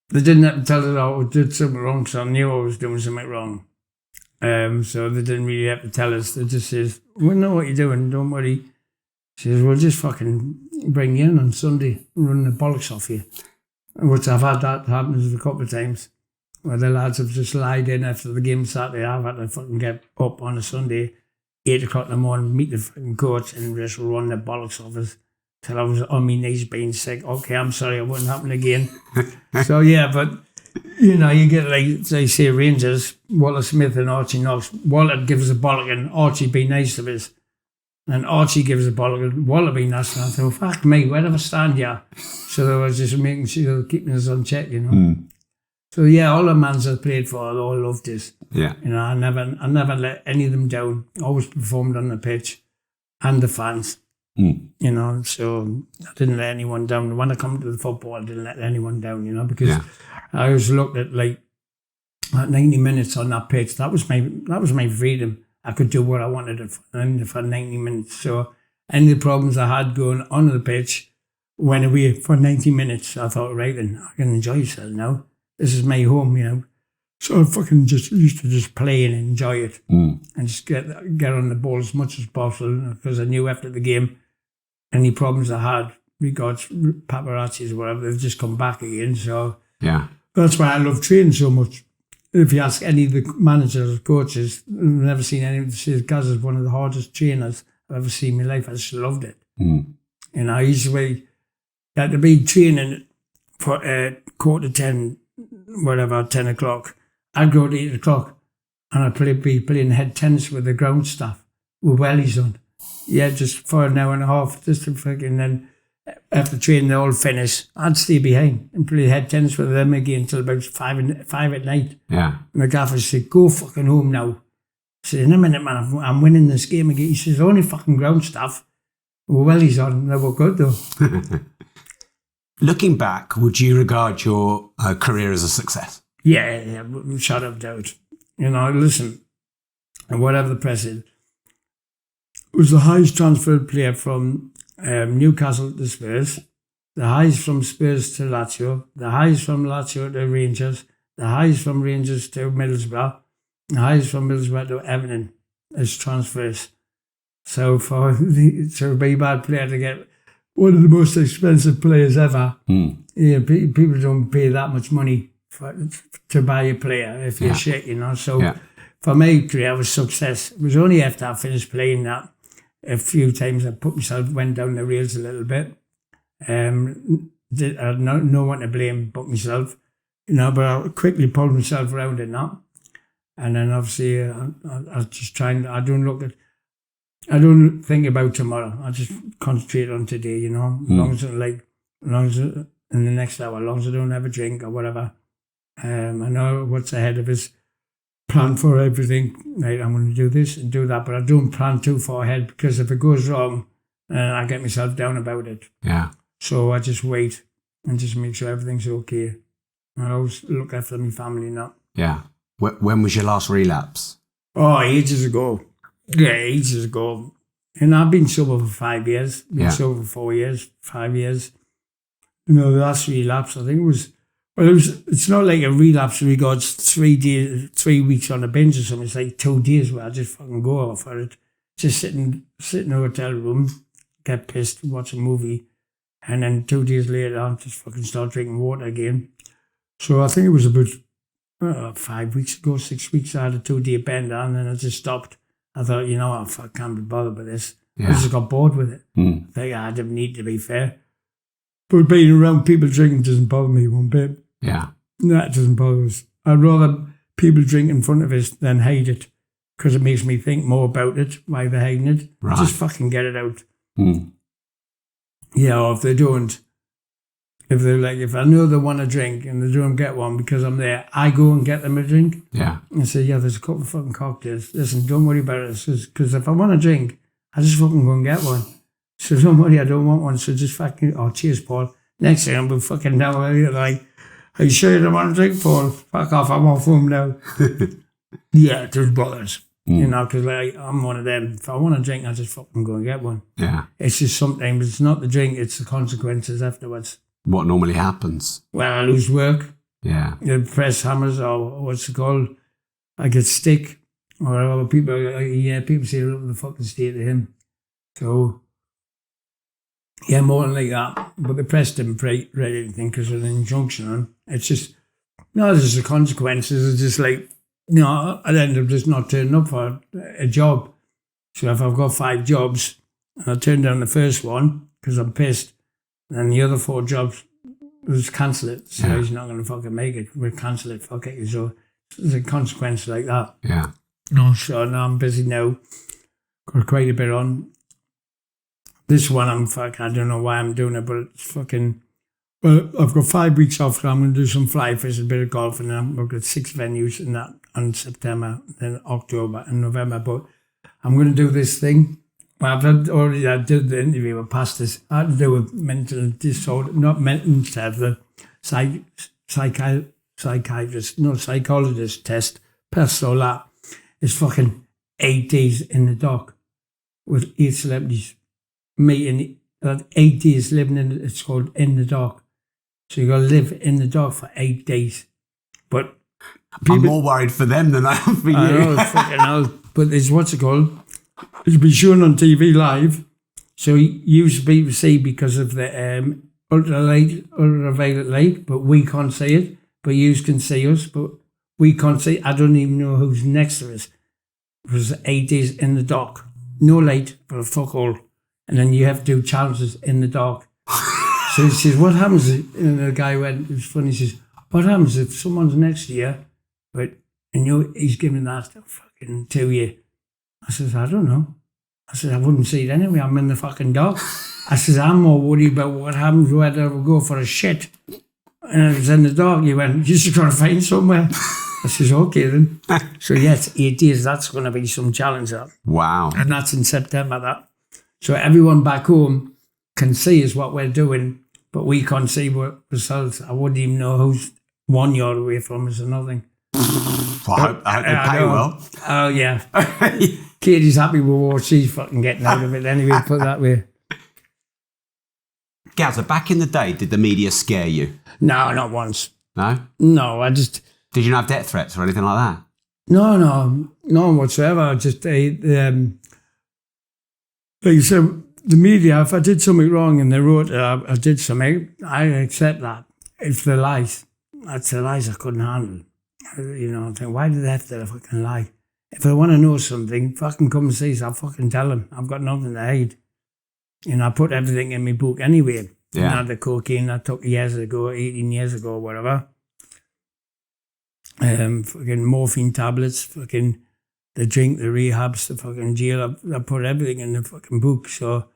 they didn't have to tell us I did something wrong, so I knew I was doing something wrong. So they didn't really have to tell us. They just says, we know what you're doing, don't worry. She says, we'll just fucking bring you in on Sunday and run the bollocks off you. Which I've had that happen a couple of times. Where the lads have just lied in after the game Saturday. I've had to fucking get up on a Sunday, 8 o'clock in the morning, meet the fucking coach and just run the bollocks off us till I was on my knees being sick. Okay, I'm sorry, it wouldn't happen again. So yeah, but you know, you get like, they say Rangers, Walter Smith and Archie Knox. Walter gives a bollock and Archie be nice to us. And Archie gives a bollock and Walter be nice. And I thought, fuck me, where do I stand here? So they were just making sure they were keeping us on check, you know. So yeah, all the mans I played for, they all loved us. Yeah. You know, I never let any of them down. Always performed on the pitch. And the fans. You know, so I didn't let anyone down. When I come to the football, I didn't let anyone down, you know, because I always looked at like 90 minutes on that pitch. That was my freedom. I could do what I wanted for 90 minutes. So any problems I had going on the pitch went away for 90 minutes. I thought, right then, I can enjoy myself now. This is my home, you know. So I fucking just used to just play and enjoy it and just get on the ball as much as possible, because I knew after the game, any problems I had, regards paparazzis or whatever, they've just come back again. So that's why I love training so much. If you ask any of the managers or coaches, I've never seen anyone say Gaz is one of the hardest trainers I've ever seen in my life. I just loved it. And I usually had to be training for 9:45, whatever, 10 o'clock. I'd go to 8 o'clock and I'd be playing head tennis with the ground staff with wellies on. Yeah, just for an hour and a half, just to fucking, then after training they all finish, I'd stay behind and play head tennis with them again until about 5 at night. Yeah. And the gaffer said, go fucking home now. I said, in a minute, man, I'm winning this game again. He says, only fucking ground staff with wellies on. They were good though. Looking back, would you regard your career as a success? Yeah, shut up, doubt. You know, listen, and whatever the press is, it was the highest transferred player from Newcastle to Spurs, the highest from Spurs to Lazio, the highest from Lazio to Rangers, the highest from Rangers to Middlesbrough, the highest from Middlesbrough to Everton as transfers. So to be a bad player to get one of the most expensive players ever, people don't pay that much money to buy a player if you're shit, you know. So for my career, it was success. It was only after I finished playing that a few times I went down the rails a little bit. I had no one to blame but myself, you know, but I quickly pulled myself around in that. And then obviously I just I don't think about tomorrow. I just concentrate on today, you know, as long as in the next hour, as long as I don't have a drink or whatever. I know what's ahead of us. Plan for everything. Right, I'm going to do this and do that, but I don't plan too far ahead, because if it goes wrong, I get myself down about it. Yeah. So I just wait and just make sure everything's okay. I always look after my family now. Yeah. When was your last relapse? Oh, ages ago. Yeah, ages ago. And I've been sober for 5 years. Sober for 4 years, 5 years. You know, the last relapse, I think it was. Well, it's not like a relapse in regards 3 weeks on a binge or something. It's like 2 days where I just fucking go off for it. Just sit in a hotel room, get pissed, watch a movie, and then 2 days later on just fucking start drinking water again. So I think it was about 5 weeks ago, 6 weeks, I had a 2-day bender, and then I just stopped. I thought, you know what, I can't be bothered with this. I just got bored with it. I think I didn't need to be fair. But being around people drinking doesn't bother me one bit. Yeah. That doesn't bother us. I'd rather people drink in front of us than hide it, because it makes me think more about it, why they're hiding it. Right. Just fucking get it out. Yeah, or if they don't, if I know they want a drink and they don't get one because I'm there, I go and get them a drink. Yeah. And say, there's a couple of fucking cocktails. Listen, don't worry about it. Because if I want a drink, I just fucking go and get one. So don't worry, I don't want one. So just fucking, cheers, Paul. Next thing I'm fucking now, like, are you sure you don't want a drink, Paul? Fuck off, I'm off home now. Yeah, it does bother us. You know, because like, I'm one of them. If I want a drink, I just fucking go and get one. Yeah. It's just sometimes, it's not the drink, it's the consequences afterwards. What normally happens? Well, I lose work. Yeah. The press hammers, or what's it called? I get sick. Or people say, look at the fucking state of him. So, yeah, more than like that. But the press didn't write anything because of an injunction on. It's just, there's the consequences. It's just like, I'd end up just not turning up for a job. So if I've got 5 jobs, and I turn down the first one because I'm pissed, and the other 4 jobs, just cancel it. So he's not going to fucking make it. We'll cancel it, fuck it. So there's a consequence like that. Yeah. So now I'm busy now. Got quite a bit on. This one, I don't know why I'm doing it, but it's fucking... Well, I've got 5 weeks off, so I'm going to do some fly fishing, a bit of golf, and then I've got 6 venues in that on September, then October and November. But I'm going to do this thing Well, I did the interview with pastors. I had to do with mental disorder, not mental test, the psychiatrist, no, psychologist test, passed all that. It's fucking 8 days in the dock with 8 celebrities. Me and 8 days living in it, it's called in the dock. So you got to live in the dock for 8 days. But I'm more worried for them than I am for you. I know, fucking hell. But it's what's it called? It'll be shown on TV live. So you BBC because of the ultraviolet light, but we can't see it. But you can see us, but we can't see. I don't even know who's next to us. It was 8 days in the dock. No light, but a fuck all. And then you have to do challenges in the dark. So he says, what happens? And the guy went, it was funny, he says, what happens if someone's next to you, but and he's giving that fucking to you? I says, I don't know. I said, I wouldn't see it anyway. I'm in the fucking dark. I says, I'm more worried about what happens when I go for a shit. And I was in the dark. He went, you just got to find somewhere. I says, okay then. So yes, 8 days, that's going to be some challenge. That. Wow. And that's in September, that. So everyone back home can see us what we're doing, but we can't see what results. I wouldn't even know who's 1 yard away from us or nothing. Well, I hope they pay well. Oh, yeah. Katie's happy with what she's fucking getting out of it anyway, put it that way. Gazza, back in the day, did the media scare you? No, not once. No? No, I just... Did you not have death threats or anything like that? No, none whatsoever. I just... like you said, the media, if I did something wrong and they wrote I did something, I accept that. It's the lies. That's the lies I couldn't handle. You know, I think, why do they have to fucking lie? If I want to know something, fucking come and see us. I'll fucking tell them. I've got nothing to hide. You know, I put everything in my book anyway. Yeah. You know, the cocaine I took years ago, 18 years ago, whatever. Fucking morphine tablets, fucking the drink, the rehabs, the fucking jail. I put everything in the fucking book. So,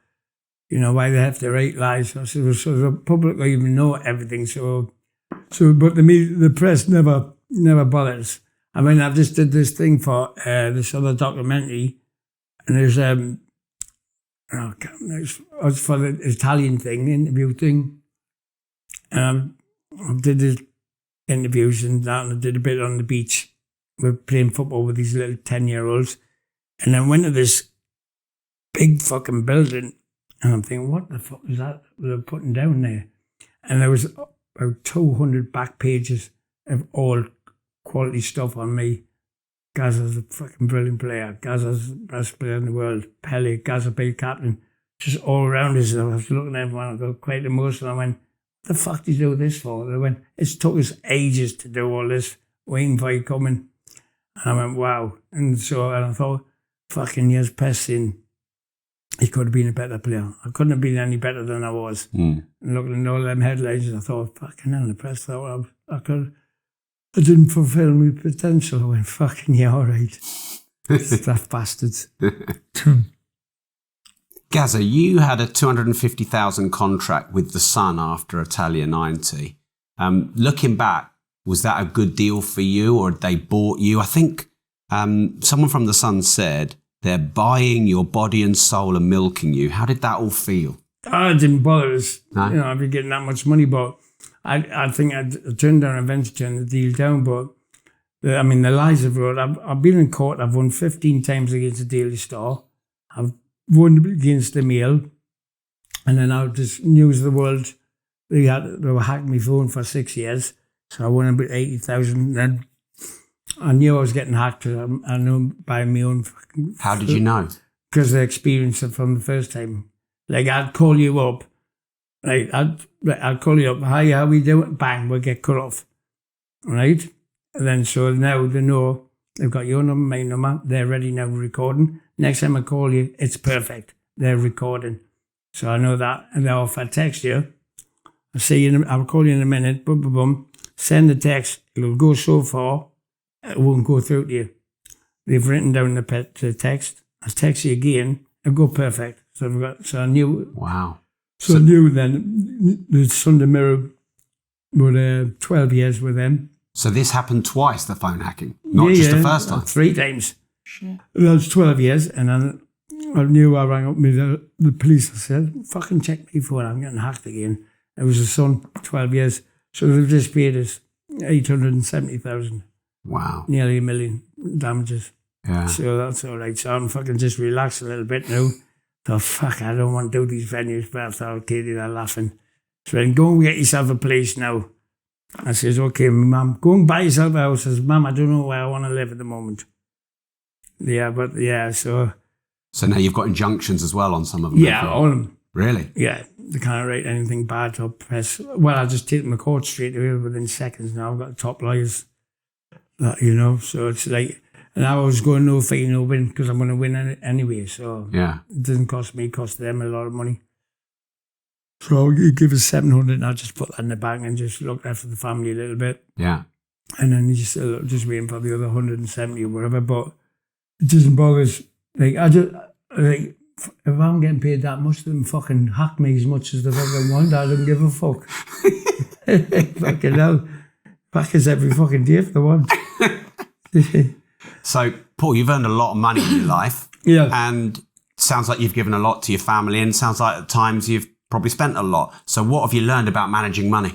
you know, why they have to write lies? So the public will even know everything. So, but the press never bothers. I mean, I've just did this thing for this other documentary, and there's it's for the Italian thing, interview thing. I did the interviews and that, and I did a bit on the beach. We're playing football with these little 10-year-olds, and then went to this big fucking building, and I'm thinking, what the fuck is that they're putting down there? And there was about 200 back pages of all quality stuff on me. Gazza's a fucking brilliant player. Gazza's the best player in the world. Pele, Gazza big captain. Just all around us. I was looking at everyone, I got quite emotional. I went, what the fuck did you do this for? They went, it took us ages to do all this, waiting for you coming. And I went, wow. And I thought, fucking years passing, he could have been a better player. I couldn't have been any better than I was. And looking at all them headlines, I thought, fucking hell, the press thought I didn't fulfill my potential. I went, fucking yeah, all right. Daft bastards. Gazza, you had a 250,000 contract with the Sun after Italia 90. Looking back, was that a good deal for you, or had they bought you? I think someone from the Sun said they're buying your body and soul and milking you. How did that all feel? Oh, it didn't bother us. No? You know, I'd be getting that much money, but I think I'd turned down, eventually turned the deal down, but the lies I've wrote, I've been in court, I've won 15 times against the Daily Star, I've won against the Mail, and then I just News of the World, they were hacking my phone for 6 years, so I won about 80,000, then I knew I was getting hacked, I know by my own fucking... How did you know? Because I experienced it from the first time. Like, I'd call you up, right? I'd call you up, hi, how we doing? Bang, we'll get cut off, right? And then so now they know they've got your number, my number, they're ready now recording. Next time I call you, it's perfect. They're recording. So I know that. And now if I text you, I'll call you in a minute, boom, boom, boom, send the text, it'll go so far, it won't go through to you. They've written down the text, I text you again, it'll go perfect. So I knew. Wow. So I knew then the Sunday Mirror were 12 years with them. So this happened twice, the phone hacking, not just the first time? 3 times. Sure. That was 12 years. And then I knew I rang up the police. I said, fucking check my phone, I'm getting hacked again. It was his son, 12 years. So they've just paid us 870,000. Wow. Nearly $1 million damages. Yeah. So that's all right. So I'm fucking just relaxed a little bit now. Thought, fuck, I don't want to do these venues. But I thought, Katie, they're laughing. So then go and get yourself a place now. I says, okay, Mum, go and buy yourself a house. I says, Mum, I don't know where I want to live at the moment. Yeah, but yeah, so... So now you've got injunctions as well on some of them? Yeah, all of them. Really? Yeah, they can't write anything bad or press. Well, I just take them to court straight away within seconds now. I've got top lawyers, so it's like, and I was going no fee, no win, because I'm going to win anyway, so yeah, it doesn't cost me, it costs them a lot of money. So you give us 700 and I'll just put that in the bank and just look after the family a little bit. Yeah. And then you just waiting for the other 170 or whatever, but it doesn't bother us. Like, if I'm getting paid that much, then fucking hack me as much as they fucking want. I don't give a fuck. Fucking hell. Back us every fucking day if they want. So, Paul, you've earned a lot of money in your life. Yeah. And sounds like you've given a lot to your family, and sounds like at times you've probably spent a lot. So what have you learned about managing money?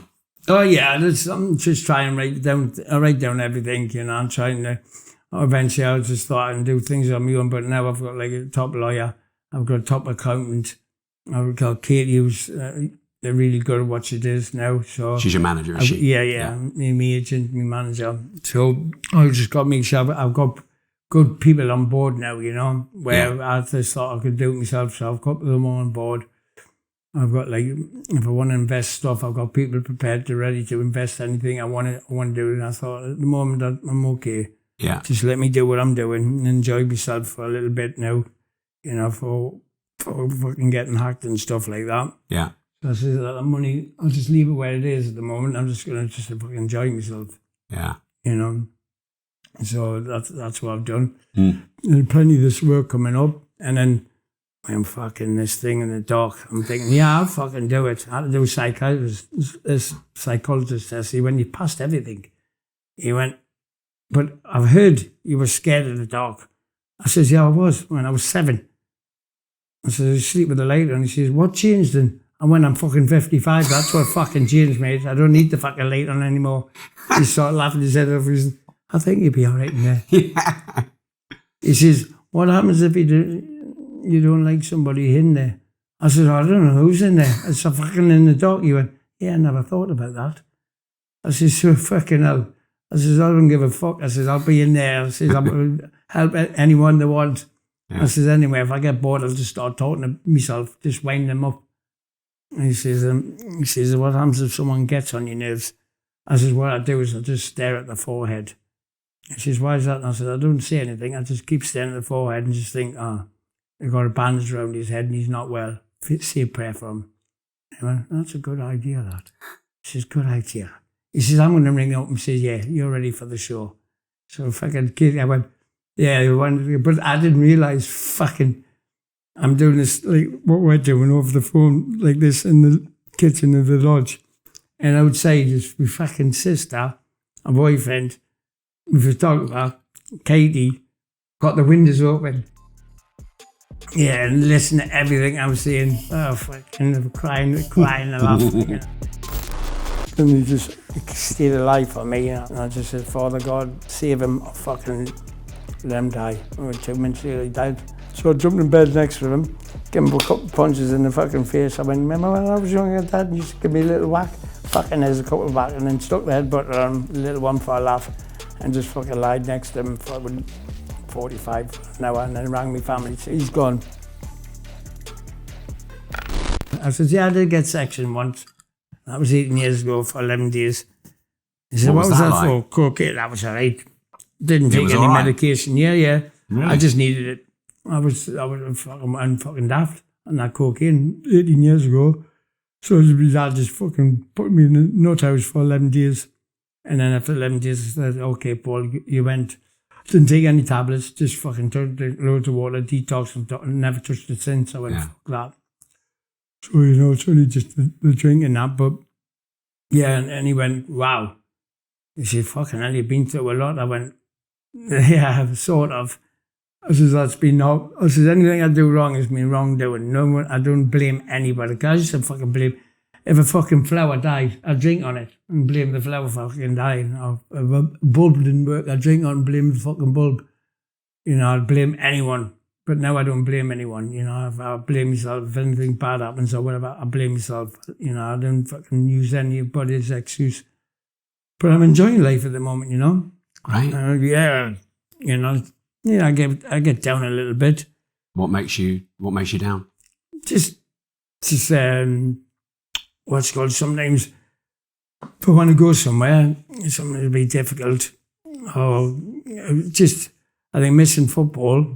Oh, yeah. I'm just trying to write down everything, I'm trying to... Eventually, I just thought I'd do things on my own, but now I've got like a top lawyer, I've got a top accountant, I've got Katie, who's they're really good at what she does now. So she's your manager, is she? Yeah. Me agent, me manager. So I just got to make sure I've got good people on board now, where I just thought I could do it myself. So I've got them on board. I've got like, if I want to invest stuff, I've got people prepared ready to invest anything I want to do. And I thought at the moment I'm okay. Yeah. Just let me do what I'm doing and enjoy myself for a little bit now, for fucking getting hacked and stuff like that. Yeah. So I said that money, I'll just leave it where it is at the moment. I'm just going to fucking enjoy myself. Yeah. So that's what I've done. Mm. And plenty of this work coming up. And then I'm fucking this thing in the dock. I'm thinking, yeah, I'll fucking do it. I had to do this psychologist test. When you passed everything, he went, but I've heard you were scared of the dark. I says, yeah, I was when I was 7. I says, I sleep with the light on. He says, what changed then? And when I'm fucking 55, that's what fucking changed, mate. I don't need the fucking light on anymore. He started laughing his head off. He says, I think you'll be all right in there. Yeah. He says, what happens if you don't like somebody in there? I said, I don't know who's in there. It's a fucking in the dark. He went, yeah, I never thought about that. I says, so fucking hell. I says, I don't give a fuck. I says, I'll be in there. I says, I'll help anyone they want. Yeah. I says, anyway, if I get bored, I'll just start talking to myself, just wind them up. And he says, what happens if someone gets on your nerves? I says, what I do is I just stare at the forehead. He says, why is that? And I said, I don't say anything. I just keep staring at the forehead and just think, they've got a bandage around his head and he's not well. Say a prayer for him. I went, that's a good idea, that. He says, good idea. He says, I'm going to ring up and say, yeah, you're ready for the show. So fucking kid, I went, yeah, but I didn't realise fucking I'm doing this, like what we're doing over the phone, like this in the kitchen of the lodge. And outside is my fucking sister, a boyfriend, we were talking about, Katie, got the windows open. Yeah, and listen to everything I'm saying. Oh, fucking crying and laughing. And he just stayed alive for me, And I just said, Father God, save him or fucking let him die. And 2 minutes later, he died. So I jumped in bed next to him, gave him a couple of punches in the fucking face. I went, remember when I was younger, Dad, and you used to give me a little whack? Fucking there's a couple of whack, and then stuck the headbutt on him, a little one for a laugh, and just fucking lied next to him for 45 an hour, and then rang my family. So he's gone. I said, yeah, I did get section once. That was 18 years ago for 11 days. He said, what was that like? For? Cocaine. That was all right. Didn't take any medication. Yeah. Really? I just needed it. I was fucking daft on that cocaine 18 years ago. So his dad just fucking put me in a nut house for 11 days. And then after 11 days, I said, okay, Paul, you went. Didn't take any tablets, just fucking took loads of water, detox, and never touched it since. I went, fuck that. So, it's only just the drinking that, but yeah, and he went, wow. He said, fucking hell, you've been through a lot. I went, yeah, sort of. I says, that's been no. I says, anything I do wrong has been wrongdoing. No one, I don't blame anybody. Because I used to fucking blame, if a fucking flower died, I drink on it and blame the flower fucking dying. Or if a bulb didn't work, I drink on it and blame the fucking bulb. You know, I'd blame anyone. But now I don't blame anyone. You know, if I blame myself, if anything bad happens or whatever, I blame myself. You know, I don't fucking use anybody's excuse. But I'm enjoying life at the moment, you know. Great. Yeah, you know. Yeah, I get down a little bit. What makes you down? Just what's called, sometimes if I want to go somewhere, something will be difficult. Or just, I think missing football,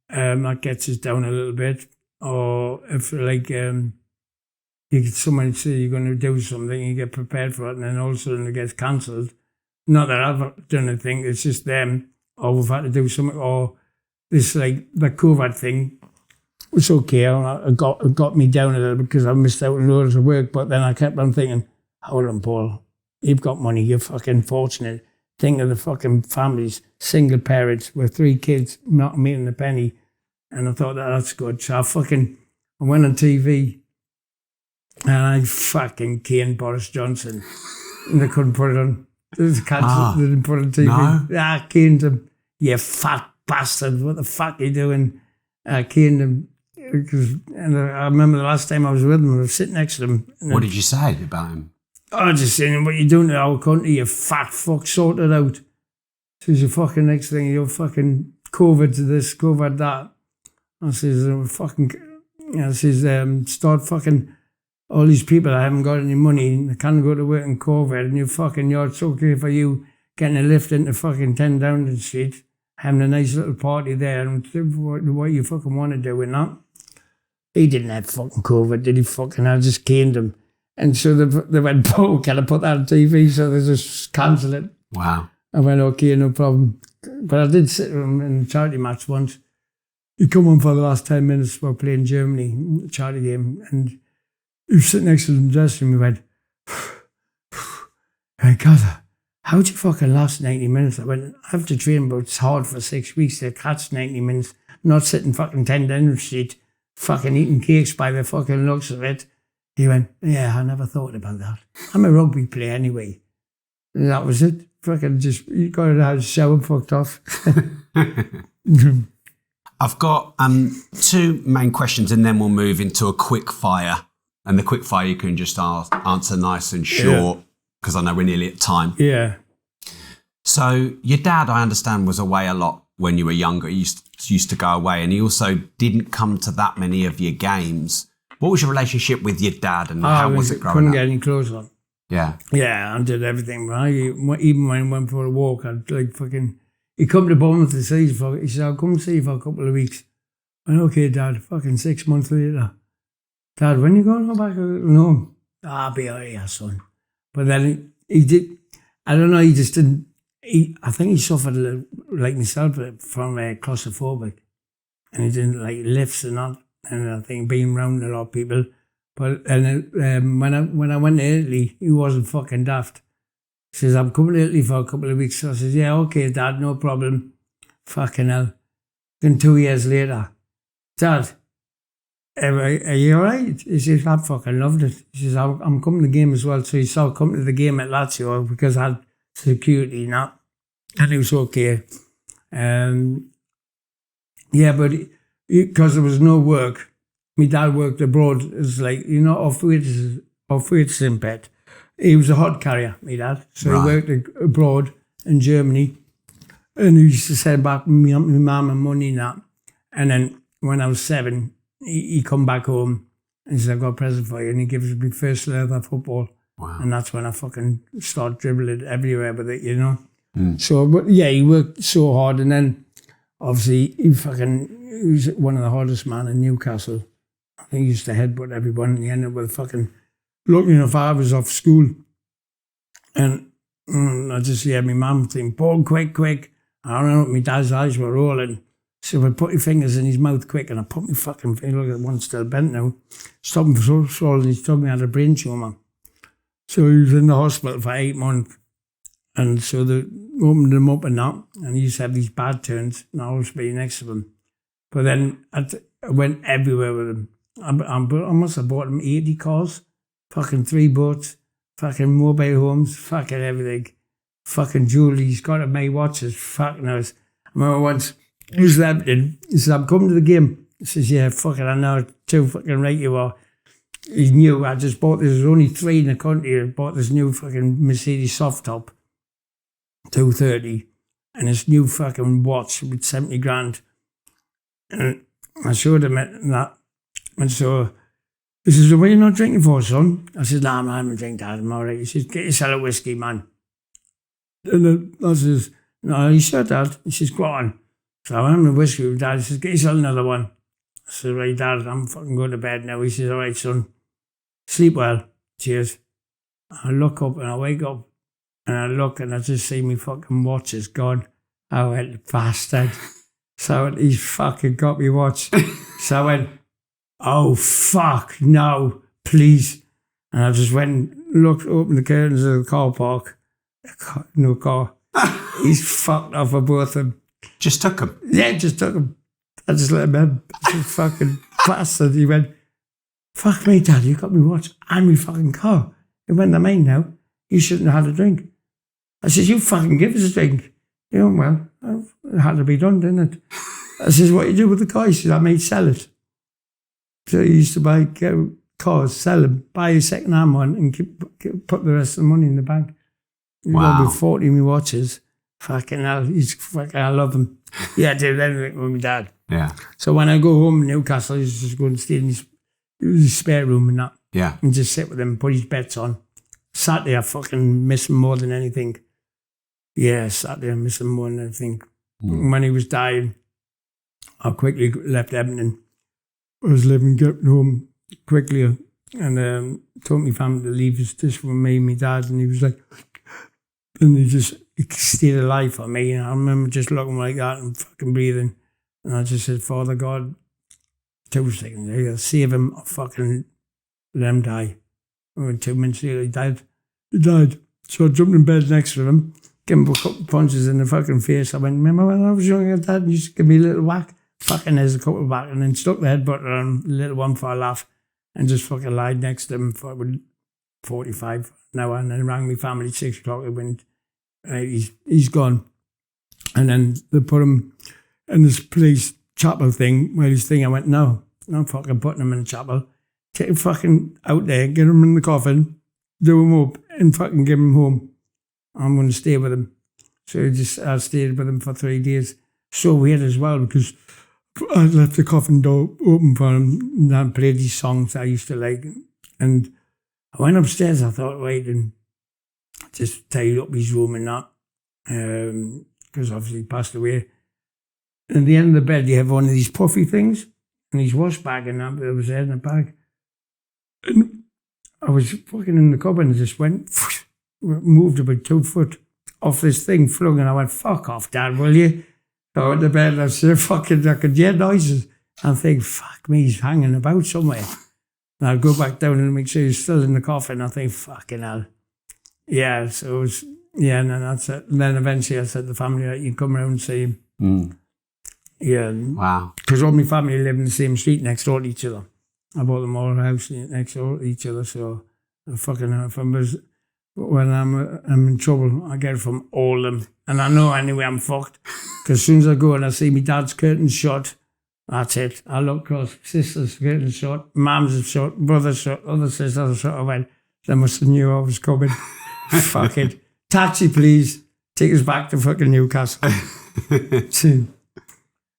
that gets us down a little bit. Or if like you get someone say you're going to do something, you get prepared for it, and then all of a sudden it gets cancelled. Not that I've done a thing, it's just them. Or we've had to do something, or this like the COVID thing was okay. It got me down a little bit because I missed out on loads of work. But then I kept on thinking, hold on, Paul, you've got money, you're fucking fortunate. Think of the fucking families, single parents with 3 kids, not making a penny. And I thought that's good. So I went on TV and I fucking caned Boris Johnson, and they couldn't put it on. There's a cat they didn't put on TV. No. I caned him. You fat bastard. What the fuck are you doing? I caned him. And I remember the last time I was with him, I was sitting next to him. What did you say about him? I was just saying, what you doing to our country, you fat fuck, sort it out. So the fucking next thing, you're fucking COVID to this, COVID that. I says, start fucking all these people that haven't got any money, they can't go to work in COVID, and it's okay for you getting a lift into fucking 10 Downing Street, having a nice little party there, and what you fucking want to do and that. He didn't have fucking COVID, did he? I just caned him. And so they went, oh, can I put that on TV? So they just cancelled it. Wow. I went, okay, no problem. But I did sit with him in a charity match once. He come on for the last 10 minutes while playing Germany, a charity game, and he was sitting next to the dressing room. He went, hey, God, how'd you fucking last 90 minutes? I went, I have to train about hard for 6 weeks to catch 90 minutes, not sitting fucking 10 Downing Street, fucking eating cakes by the fucking looks of it. He went, yeah, I never thought about that. I'm a rugby player anyway. And that was it. Fucking just, you got to have a shower fucked off. I've got 2 main questions and then we'll move into a quick fire. And the quick fire you can just answer nice and short because I know we're nearly at time. Yeah. So your dad, I understand, was away a lot when you were younger. He used to go away, and he also didn't come to that many of your games. What was your relationship with your dad, and how was it growing up? Couldn't get any clothes on. Yeah. Yeah, I did everything. Even when I went for a walk, I'd like fucking... He'd come to Bournemouth to see you. He said, I'll come see you for a couple of weeks. I went, okay, Dad. Fucking 6 months later. Dad, when you going back? No. I'll be all right, son. But then he did... I don't know, he just didn't... I think he suffered, like myself, from claustrophobic. And he didn't like lifts and that. And I think being around a lot of people. But when I went to Italy, he wasn't fucking daft. He says, I'm coming to Italy for a couple of weeks. So I says, yeah, okay, Dad, no problem. Fucking hell. Then 2 years later, Dad, are you all right? He says, I fucking loved it. He says, I'm coming to the game as well. So he saw coming to the game at Lazio because I had security and that. And it was okay. Yeah, but because there was no work, my dad worked abroad. It was like, off wages in bed. He was a hod carrier, my dad. So He worked abroad in Germany. And he used to send back my mum and money and that. And then when I was 7, he come back home and he said, I've got a present for you. And he gives me first leather football. Wow. And that's when I fucking started dribbling everywhere with it, So, but yeah, he worked so hard. And then obviously he was one of the hardest men in Newcastle. I think he used to headbutt everyone, and he ended up with fucking looking if I was off school. And I just hear my mum saying, Paul, quick. I don't know, my dad's eyes were rolling. So I put your fingers in his mouth quick, and I put my fucking finger, look at one still bent now, stopped him for so and he told me I had a brain tumour. So he was in the hospital for 8 months. And so they opened them up and that, and he used to have these bad turns, and I always be next to them. But then I went everywhere with him. I must have bought him 80 cars, fucking 3 boats, fucking mobile homes, fucking everything. Fucking jewelry, he's got my watches, fucking knows. I remember once, he was Everton, he said, I'm coming to the game. He says, yeah, fucking, I know, too fucking right you are. He knew I just bought this, there's only 3 in the country, I bought this new fucking Mercedes soft top, 230, and this new fucking watch with 70 grand. And I showed him it and that. And so he says, what are you not drinking for, son? I said, nah, man, I'm not drinking that, I'm all right. He says, get yourself a whiskey, man. And then I says, no, you sure, Dad? He says, go on. So I'm having a whiskey with Dad. He says, get yourself another one. I said, right, Dad, I'm fucking going to bed now. He says, all right, son, sleep well. Cheers. I look up and I wake up and I look and I just see me fucking watch is gone. I went, bastard. So he's fucking got me watch. So I went, oh, fuck, no, please. And I just went and looked, opened the curtains of the car park. No car. He's fucked off of both of them. Just took him? Yeah, just took him. I just let him in. Just fucking bastard. He went, fuck me, Dad, you got me watch and me fucking car. It went to mine now. You shouldn't have had a drink. I said, you fucking give us a drink. You know, well, it had to be done, didn't it? I says, what you do with the car? He says, I may sell it. So he used to buy cars, sell them, buy a second-hand one and put the rest of the money in the bank. Wow. With 40 me watches. Fucking hell, I love him. Yeah, do anything with my dad. Yeah. So when I go home in Newcastle, I used to just go and stay in his spare room and that. Yeah. And just sit with him, put his bets on. Saturday, I fucking miss him more than anything. Yeah, Saturday, I miss him more than anything. When he was dying, I quickly left Edmonton. I was getting home quickly and told my family to leave his dish for me and my dad. And he was like, and he stayed alive for me. And I remember just looking like that and fucking breathing. And I just said, Father God, 2 seconds, I'll save him or fucking let him die. And 2 minutes later, he died. He died. So I jumped in bed next to him, gave him a couple of punches in the fucking face. I went, remember when I was younger, Dad, you used to give me a little whack? Fucking there's a couple of whack, and then stuck the headbutt on a little one for a laugh and just fucking lied next to him for 45 an hour, and then rang my family at 6 o'clock. It went, he's gone. And then they put him in this police chapel thing, where this thing, I went, no, I'm fucking putting him in a chapel. Take him fucking out there, get him in the coffin, do him up, and fucking give him home. I'm going to stay with him. So I stayed with him for 3 days. So weird as well, because I left the coffin door open for him and I played these songs I used to like. And I went upstairs, I thought, wait, and just tied up his room and that, because obviously he passed away. And at the end of the bed, you have one of these puffy things, and his wash bag and that, there was there in the bag. And I was fucking in the cupboard and just went, moved about 2 foot off this thing, flung, and I went, fuck off, Dad, will you? So I went to bed and I said, fucking, I could hear noises. And I think, fuck me, he's hanging about somewhere. And I'll go back down and make sure he's still in the coffin. I think, fucking hell. Yeah, so it was, yeah, and then that's it. And then eventually I said to the family, that you come around and see him. Yeah. Wow. Because all my family live in the same street next door to each other. I bought them all a house next door to each other, so when I'm in trouble, I get it from all of them. And I know anyway I'm fucked. Because as soon as I go and I see my dad's curtain shut, that's it. I look across, sister's curtain shut, mum's is shut, brother's shut, other sisters are shut. I went, they must have knew I was coming. Fuck it. Taxi, please. Take us back to fucking Newcastle.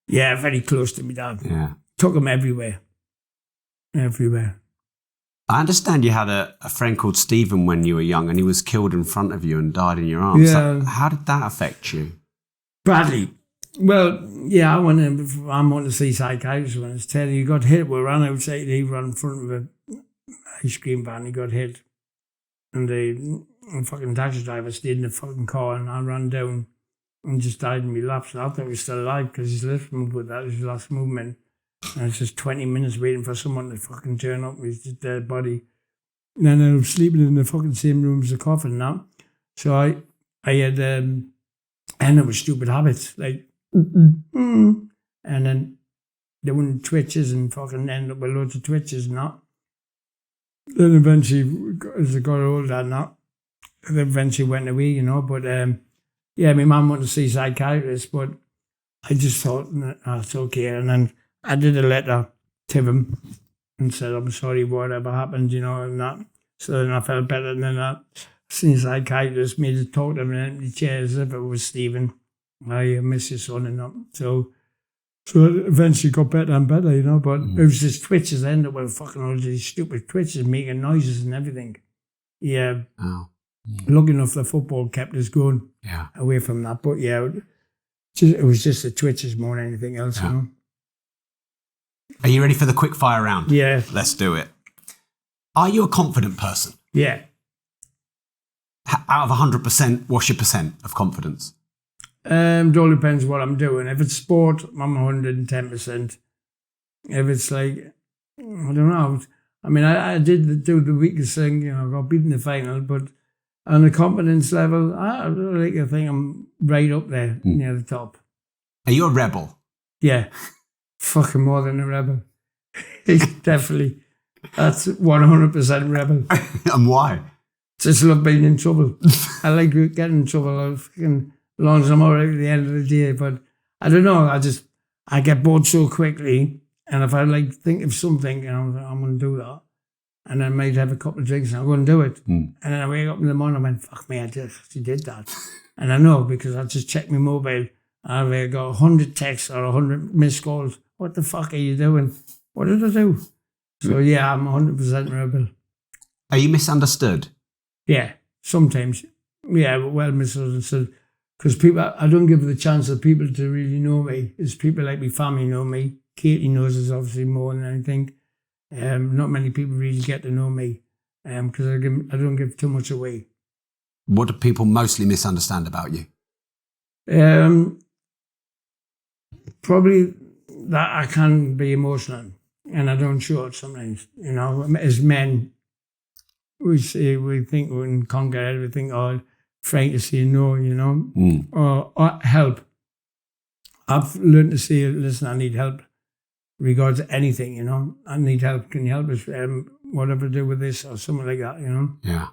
Yeah, very close to me dad. Yeah. Took him everywhere. Everywhere. I understand you had a friend called Stephen when you were young and he was killed in front of you and died in your arms. Yeah. So how did that affect you? Badly. Well, yeah, I'm on to see psychiatrist when I was 10. He got hit. We ran outside. He ran in front of an ice cream van. He got hit. And the fucking taxi driver stayed in the fucking car and I ran down and just died in my lap. So I thought he was still alive because his lips moved with that. His last movement. And it's just 20 minutes waiting for someone to fucking turn up with his dead body. And then I was sleeping in the fucking same room as the coffin now. So I had ended with stupid habits like and then doing twitches and fucking end up with loads of twitches and that. Then eventually, as I got older and that, it eventually went away, you know. But yeah, my mum wanted to see a psychiatrist, but I just thought, nah, it's okay. And then I did a letter to him and said, I'm sorry, whatever happened, you know, and that. So then I felt better, and then that. Seen a psychiatrist, made to talk to him in an empty chair as if it was Stephen. I miss your son and that. So it eventually got better and better, you know, but it was just twitches. I ended up with fucking all these stupid twitches, making noises and everything. Yeah. Oh. Lucky enough, the football kept us going away from that. But yeah, it was just the twitches more than anything else, you know. Are you ready for the quick fire round? Yeah. Let's do it. Are you a confident person? Yeah. Out of 100%, what's your percent of confidence? It all depends what I'm doing. If it's sport, I'm 110%. If it's like, I don't know. I mean, I did do the weakest thing, you know, I got beaten in the final, but on the confidence level, I like to think I'm right up there near the top. Are you a rebel? Yeah. Fucking more than a rebel. Definitely. That's 100% rebel. And why? Just love being in trouble. I like getting in trouble. As long as I'm all right at the end of the day. But I don't know. I get bored so quickly. And if I like think of something, you know, I'm going to do that. And I might have a couple of drinks and I'm going to do it. And then I wake up in the morning and I went, fuck me, I actually did that. And I know because I just checked my mobile. I've got 100 texts or 100 missed calls. What the fuck are you doing? What did I do? So yeah, I'm 100% rebel. Are you misunderstood? Yeah, sometimes. Yeah, well misunderstood. Because people, I don't give the chance of people to really know me. It's people like my family know me. Katie knows us obviously more than anything. Not many people really get to know me because I don't give too much away. What do people mostly misunderstand about you? Probably that I can be emotional and I don't show it sometimes. You know, as men, we think we can conquer everything or trying to say no, you know, or help. I've learned to say, listen, I need help regards to anything, you know. I need help. Can you help us? Whatever to do with this or something like that, you know. Yeah.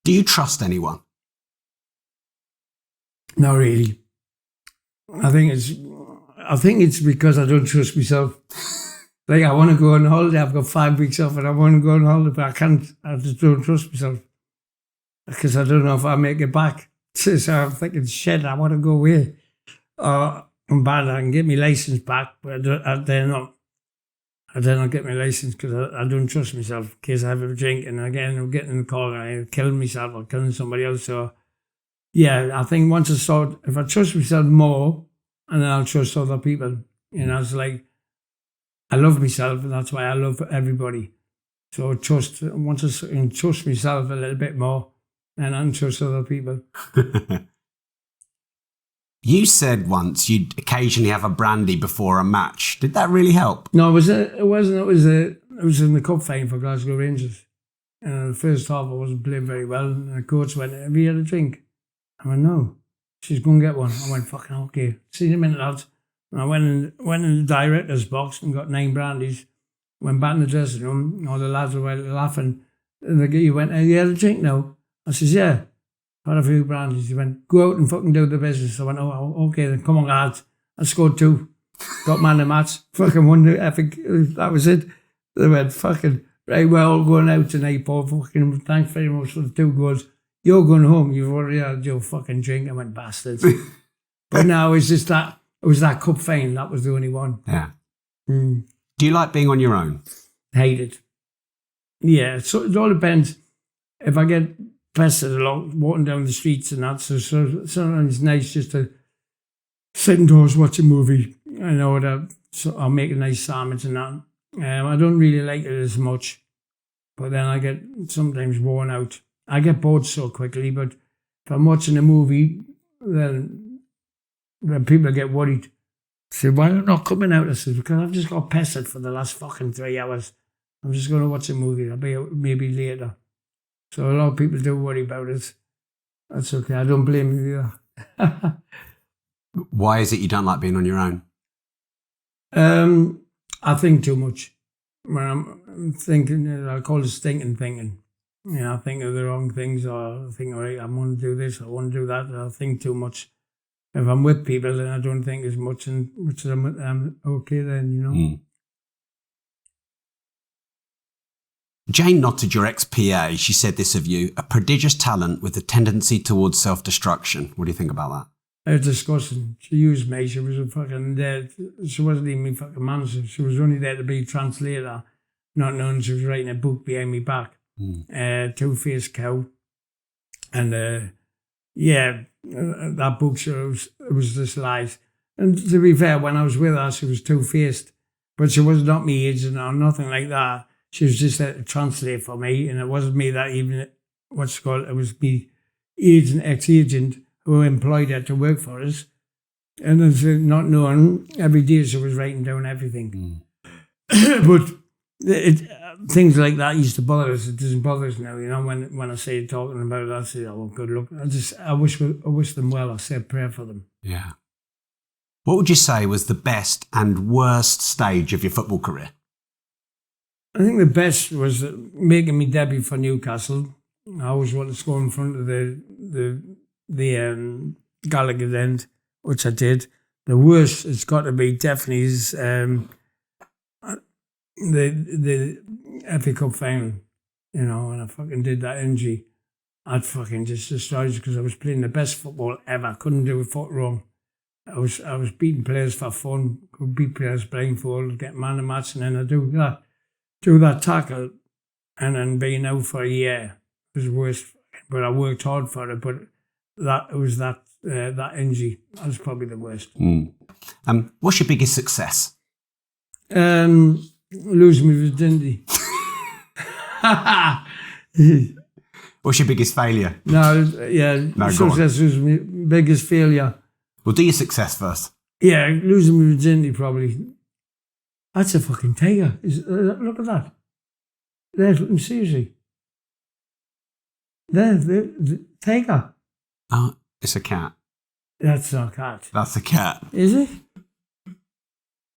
Do you trust anyone? Not really. I think it's because I don't trust myself. Like I want to go on holiday. I've got 5 weeks off and I want to go on holiday, but I can't. I just don't trust myself because I don't know if I make it back. So I'm thinking, shit, I want to go away. I'm bad. I can get my license back, but I dare not. I dare not get my license because I don't trust myself in case I have a drink and again I'm getting in the car and I'm killing myself or killing somebody else. So yeah, I think once I start, if I trust myself more, and then I'll trust other people. You know, it's like I love myself, and that's why I love everybody. So once I can trust myself a little bit more, then I can trust other people. You said once you'd occasionally have a brandy before a match. Did that really help? No, it wasn't. It was in the cup final for Glasgow Rangers. And the first half I wasn't playing very well, and the coach went, "Have you had a drink?" I went, "No." She's going to get one. I went, fucking okay. See you in a minute, lads. And I went in the director's box and got 9 brandies. Went back in the dressing room. All the lads were laughing. And he went, "Have you had a drink now?" I says, "Yeah. Had a few brandies." He went, "Go out and fucking do the business." I went, "Oh, okay then. Come on, lads." I scored 2. Got man of the match. Fucking won the epic. That was it. They went, fucking, right, we're all going out tonight, Paul. Fucking thanks very much for the 2 goals. You're going home. You've already had your fucking drink. I went, bastards. But no, it's just that. It was that cup final. That was the only one. Yeah. Do you like being on your own? Hate it. Yeah, so it all depends. If I get pestered a lot, walking down the streets and that, so sometimes it's nice just to sit indoors, watch a movie. I know that so I'll make a nice sandwich and that. I don't really like it as much, but then I get sometimes worn out. I get bored so quickly, but if I'm watching a movie, then people get worried. Say, "Why are you not coming out?" I said, "Because I've just got pestered for the last fucking 3 hours. I'm just going to watch a movie. I'll be out maybe later." So a lot of people do worry about it. That's okay. I don't blame you either. Why is it you don't like being on your own? I think too much. When I'm thinking, I call it stinking thinking. I think of the wrong things, or I think, all right, I want to do this, I want to do that. I think too much. If I'm with people, then I don't think as much, and which I'm okay then, Jane nodded your ex-PA. She said this of you, a prodigious talent with a tendency towards self-destruction. What do you think about that? It was disgusting. She used me. She was a fucking dead. She wasn't even my fucking manager. She was only there to be a translator, not knowing she was writing a book behind me back. Two-faced cow. And that book, so it was just lies. And to be fair, when I was with her, she was two-faced. But she was not me agent or nothing like that. She was just there to translate for me. And it wasn't me that even, it was me agent, ex-agent, who employed her to work for us. And as not knowing, every day she was writing down everything. But things like that used to bother us. It doesn't bother us now, when I say talking about it, I say, oh, good luck. I wish them well. I say a prayer for them. Yeah. What would you say was the best and worst stage of your football career? I think the best was making me debut for Newcastle. I always wanted to score in front of the Gallagher end, which I did. The worst it's got to be definitely is the FA Cup final, and I fucking did that injury. I'd fucking just destroyed it because I was playing the best football ever. I couldn't do a foot wrong. I was beating players for fun, could beat players blindfold, get man of match, and then I do that tackle, and then being out for a year was the worst. But I worked hard for it. But that injury, that was probably the worst. What's your biggest success? Losing my virginity. What's your biggest failure? Success was my biggest failure. Well, do your success first. Yeah, losing my virginity probably. That's a fucking tiger. Look at that. There, seriously. There, the tiger. Oh, it's a cat. That's not a cat. That's a cat. Is it?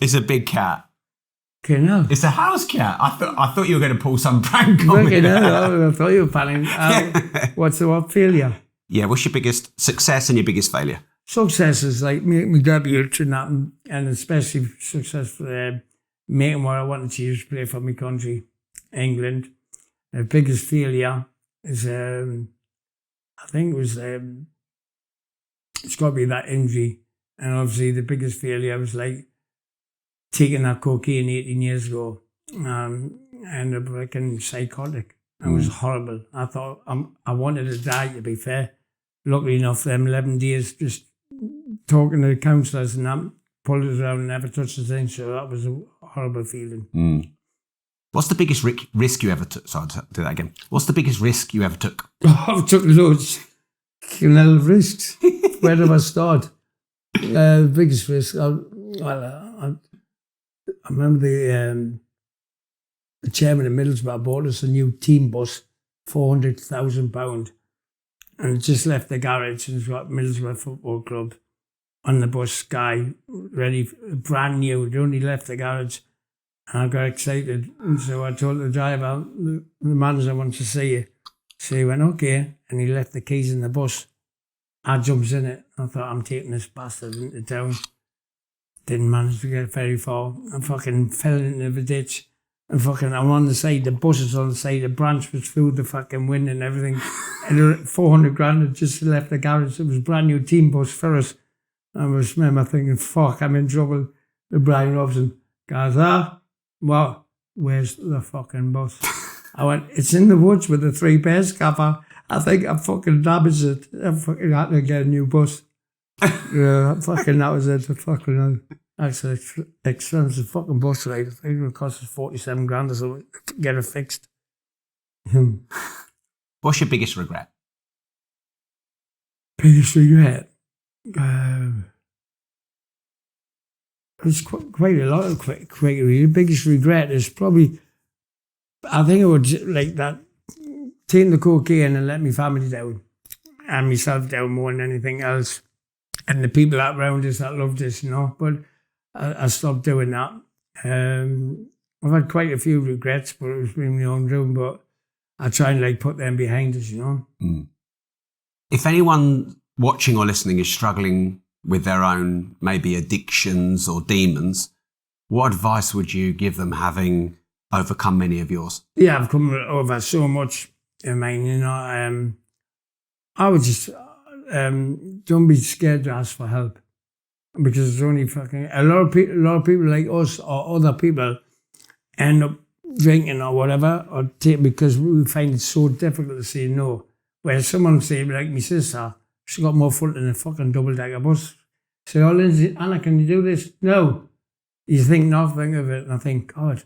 It's a big cat. Okay, no. It's a house cat. I thought you were going to pull some prank on me. I thought you were planning. What's the failure? Yeah, what's your biggest success and your biggest failure? Success is like making my debut and that, and especially success for making what I wanted to use to play for my country, England. The biggest failure is, I think it was, it's got to be that injury. And obviously the biggest failure was like taking that cocaine 18 years ago. And up like psychotic. It was horrible. I thought I wanted to die, to be fair. Luckily enough, them 11 days just talking to the counsellors and that, pulled it around and never touched the thing. So that was a horrible feeling. What's the biggest risk you ever took? Sorry, I'll do that again. What's the biggest risk you ever took? I've took loads. Little risks. Where do I start? The biggest risk, I remember the chairman of Middlesbrough bought us a new team bus, £400,000. And it just left the garage and it's got Middlesbrough Football Club on the bus, Sky, ready, brand new. It only left the garage. And I got excited. And so I told the driver, the manager wants to see you. So he went, okay. And he left the keys in the bus. I jumped in it. I thought, I'm taking this bastard into town. Didn't manage to get very far. I fucking fell into the ditch. And fucking, I'm on the side, the bus is on the side, the branch was through the fucking wind and everything. And 400 grand had just left the garage. It was a brand new team bus for us. I remember thinking, fuck, I'm in trouble. The Brian Robson goes, what? Where's the fucking bus? I went, it's in the woods with the 3 pairs scaffer. I think I fucking damaged it. I fucking had to get a new bus. Yeah, fucking that was it. Fucking actually expensive fucking bus ride. I think it cost us 47 grand or something to get it fixed. What's your biggest regret? Biggest regret? There's quite a lot of quite really. The biggest regret is probably, I think it would like that, taking the cocaine and letting my family down. and myself down more than anything else. And the people that around us that loved us, you know. But I stopped doing that. I've had quite a few regrets, but it was really my own doing. But I try and like put them behind us, you know. Mm. If anyone watching or listening is struggling with their own maybe addictions or demons, what advice would you give them, having overcome many of yours? Yeah, I've come over so much in mine, you know. I would just don't be scared to ask for help, because it's only fucking a lot of people like us or other people end up drinking or whatever, or because we find it so difficult to say no. Where someone say, like my sister, she got more foot than a fucking double-decker bus. Say, oh, Lindsay, Anna, can you do this? No. You think nothing of it, and I think, God,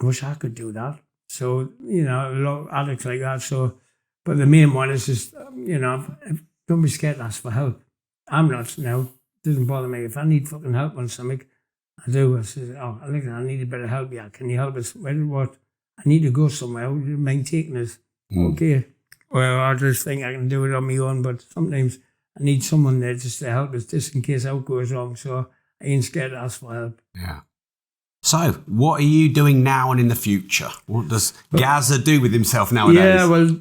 I wish I could do that. So, you know, a lot of addicts like that. So, but the main one is just, you know, don't be scared to ask for help. I'm not now. It doesn't bother me. If I need fucking help on something, I do. I say, oh, I need a bit of help. Yeah, can you help us? Well, what? I need to go somewhere. Would you mind taking us? Okay. Well, I just think I can do it on my own, but sometimes I need someone there just to help us, just in case out goes wrong. So I ain't scared to ask for help. Yeah. So, what are you doing now and in the future? What does Gazza do with himself nowadays? Yeah, well,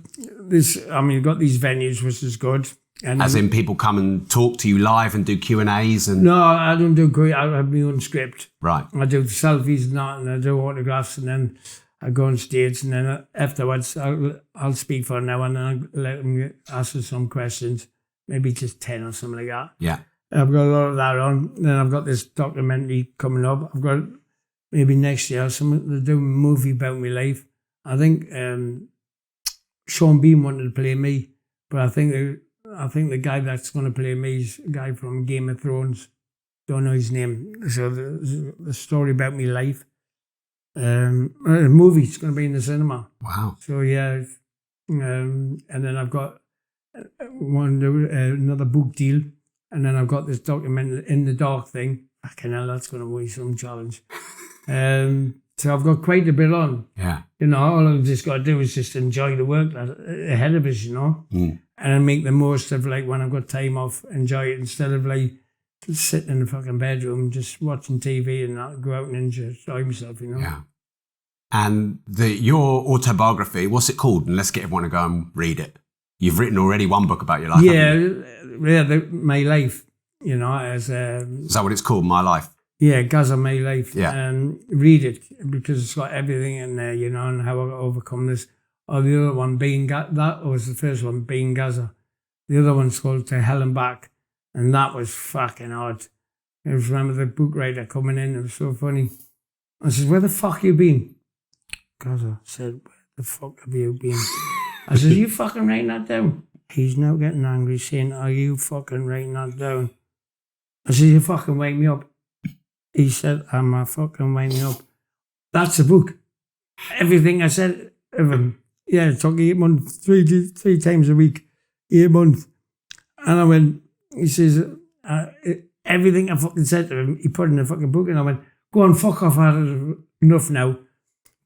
you've got these venues, which is good. And as in people come and talk to you live and do Q&As? And no, I don't do Q&A. I have my own script. Right. I do selfies and that, and I do autographs, and then I go on stage, and then afterwards I'll speak for an hour, and then I'll let them ask us some questions, maybe just 10 or something like that. Yeah. I've got a lot of that on. Then I've got this documentary coming up. I've got maybe next year to do a movie about my life. I think Sean Bean wanted to play me, but I think the guy that's going to play me is a guy from Game of Thrones. Don't know his name. So the story about my life. A movie. It's going to be in the cinema. Wow. So yeah, and then I've got another book deal, and then I've got this document In the Dark thing. Fucking hell, that's going to be some challenge. So I've got quite a bit on. Yeah. You know, all I've just got to do is just enjoy the work that's ahead of us, you know, and make the most of like when I've got time off, enjoy it instead of like sitting in the fucking bedroom just watching TV and not go out and enjoy myself, you know. Yeah. And your autobiography, what's it called? And let's get everyone to go and read it. You've written already one book about your life. Yeah, my life, you know, as is that what it's called? My Life. Yeah, Gaza, My Life. Yeah. Read it because it's got everything in there, you know, and how I overcome this. Or the other one being that was the first one, being Gaza. The other one's called To Hell and Back, and that was fucking odd. I just remember the book writer coming in. It was so funny. I said, "Where the fuck you been?" Gaza said, "Where the fuck have you been?" I said, "You fucking writing that down?" He's now getting angry, saying, "Are you fucking writing that down?" I said, "You fucking wake me up." He said, "I'm a fucking winding up." That's the book. Everything I said of him. Yeah, it took 8 months, three times a week, 8 months. And I went, he says, everything I fucking said to him, he put in the fucking book. And I went, "Go on, fuck off, I had enough now."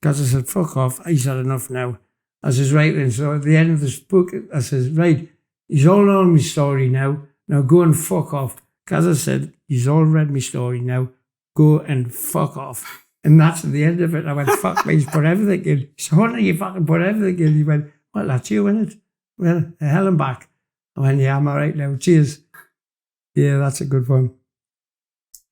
Because I said, "Fuck off, he's had enough now." I says, "Right then." So at the end of this book, I says, "Right, he's all known my story now. Now go and fuck off." Because I said, "He's all read my story now. Go and fuck off." And that's at the end of it. I went, "Fuck me, he's put everything in." So what do you fucking put everything in? He went, "Well, that's you, innit? Well, hell and back." I went, "Yeah, I'm all right now. Cheers." Yeah, that's a good one.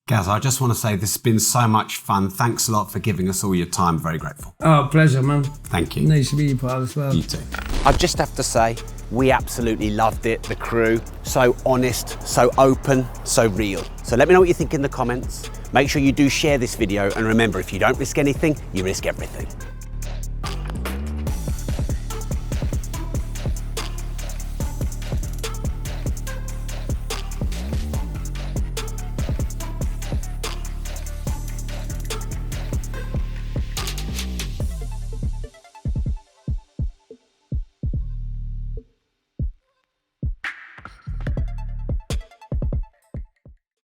Gaz, I just want to say this has been so much fun. Thanks a lot for giving us all your time. Very grateful. Oh, pleasure, man. Thank you. Nice to meet you, pal, as well. You too. I just have to say, we absolutely loved it, the crew. So honest, so open, so real. So let me know what you think in the comments. Make sure you do share this video, and remember, if you don't risk anything, you risk everything.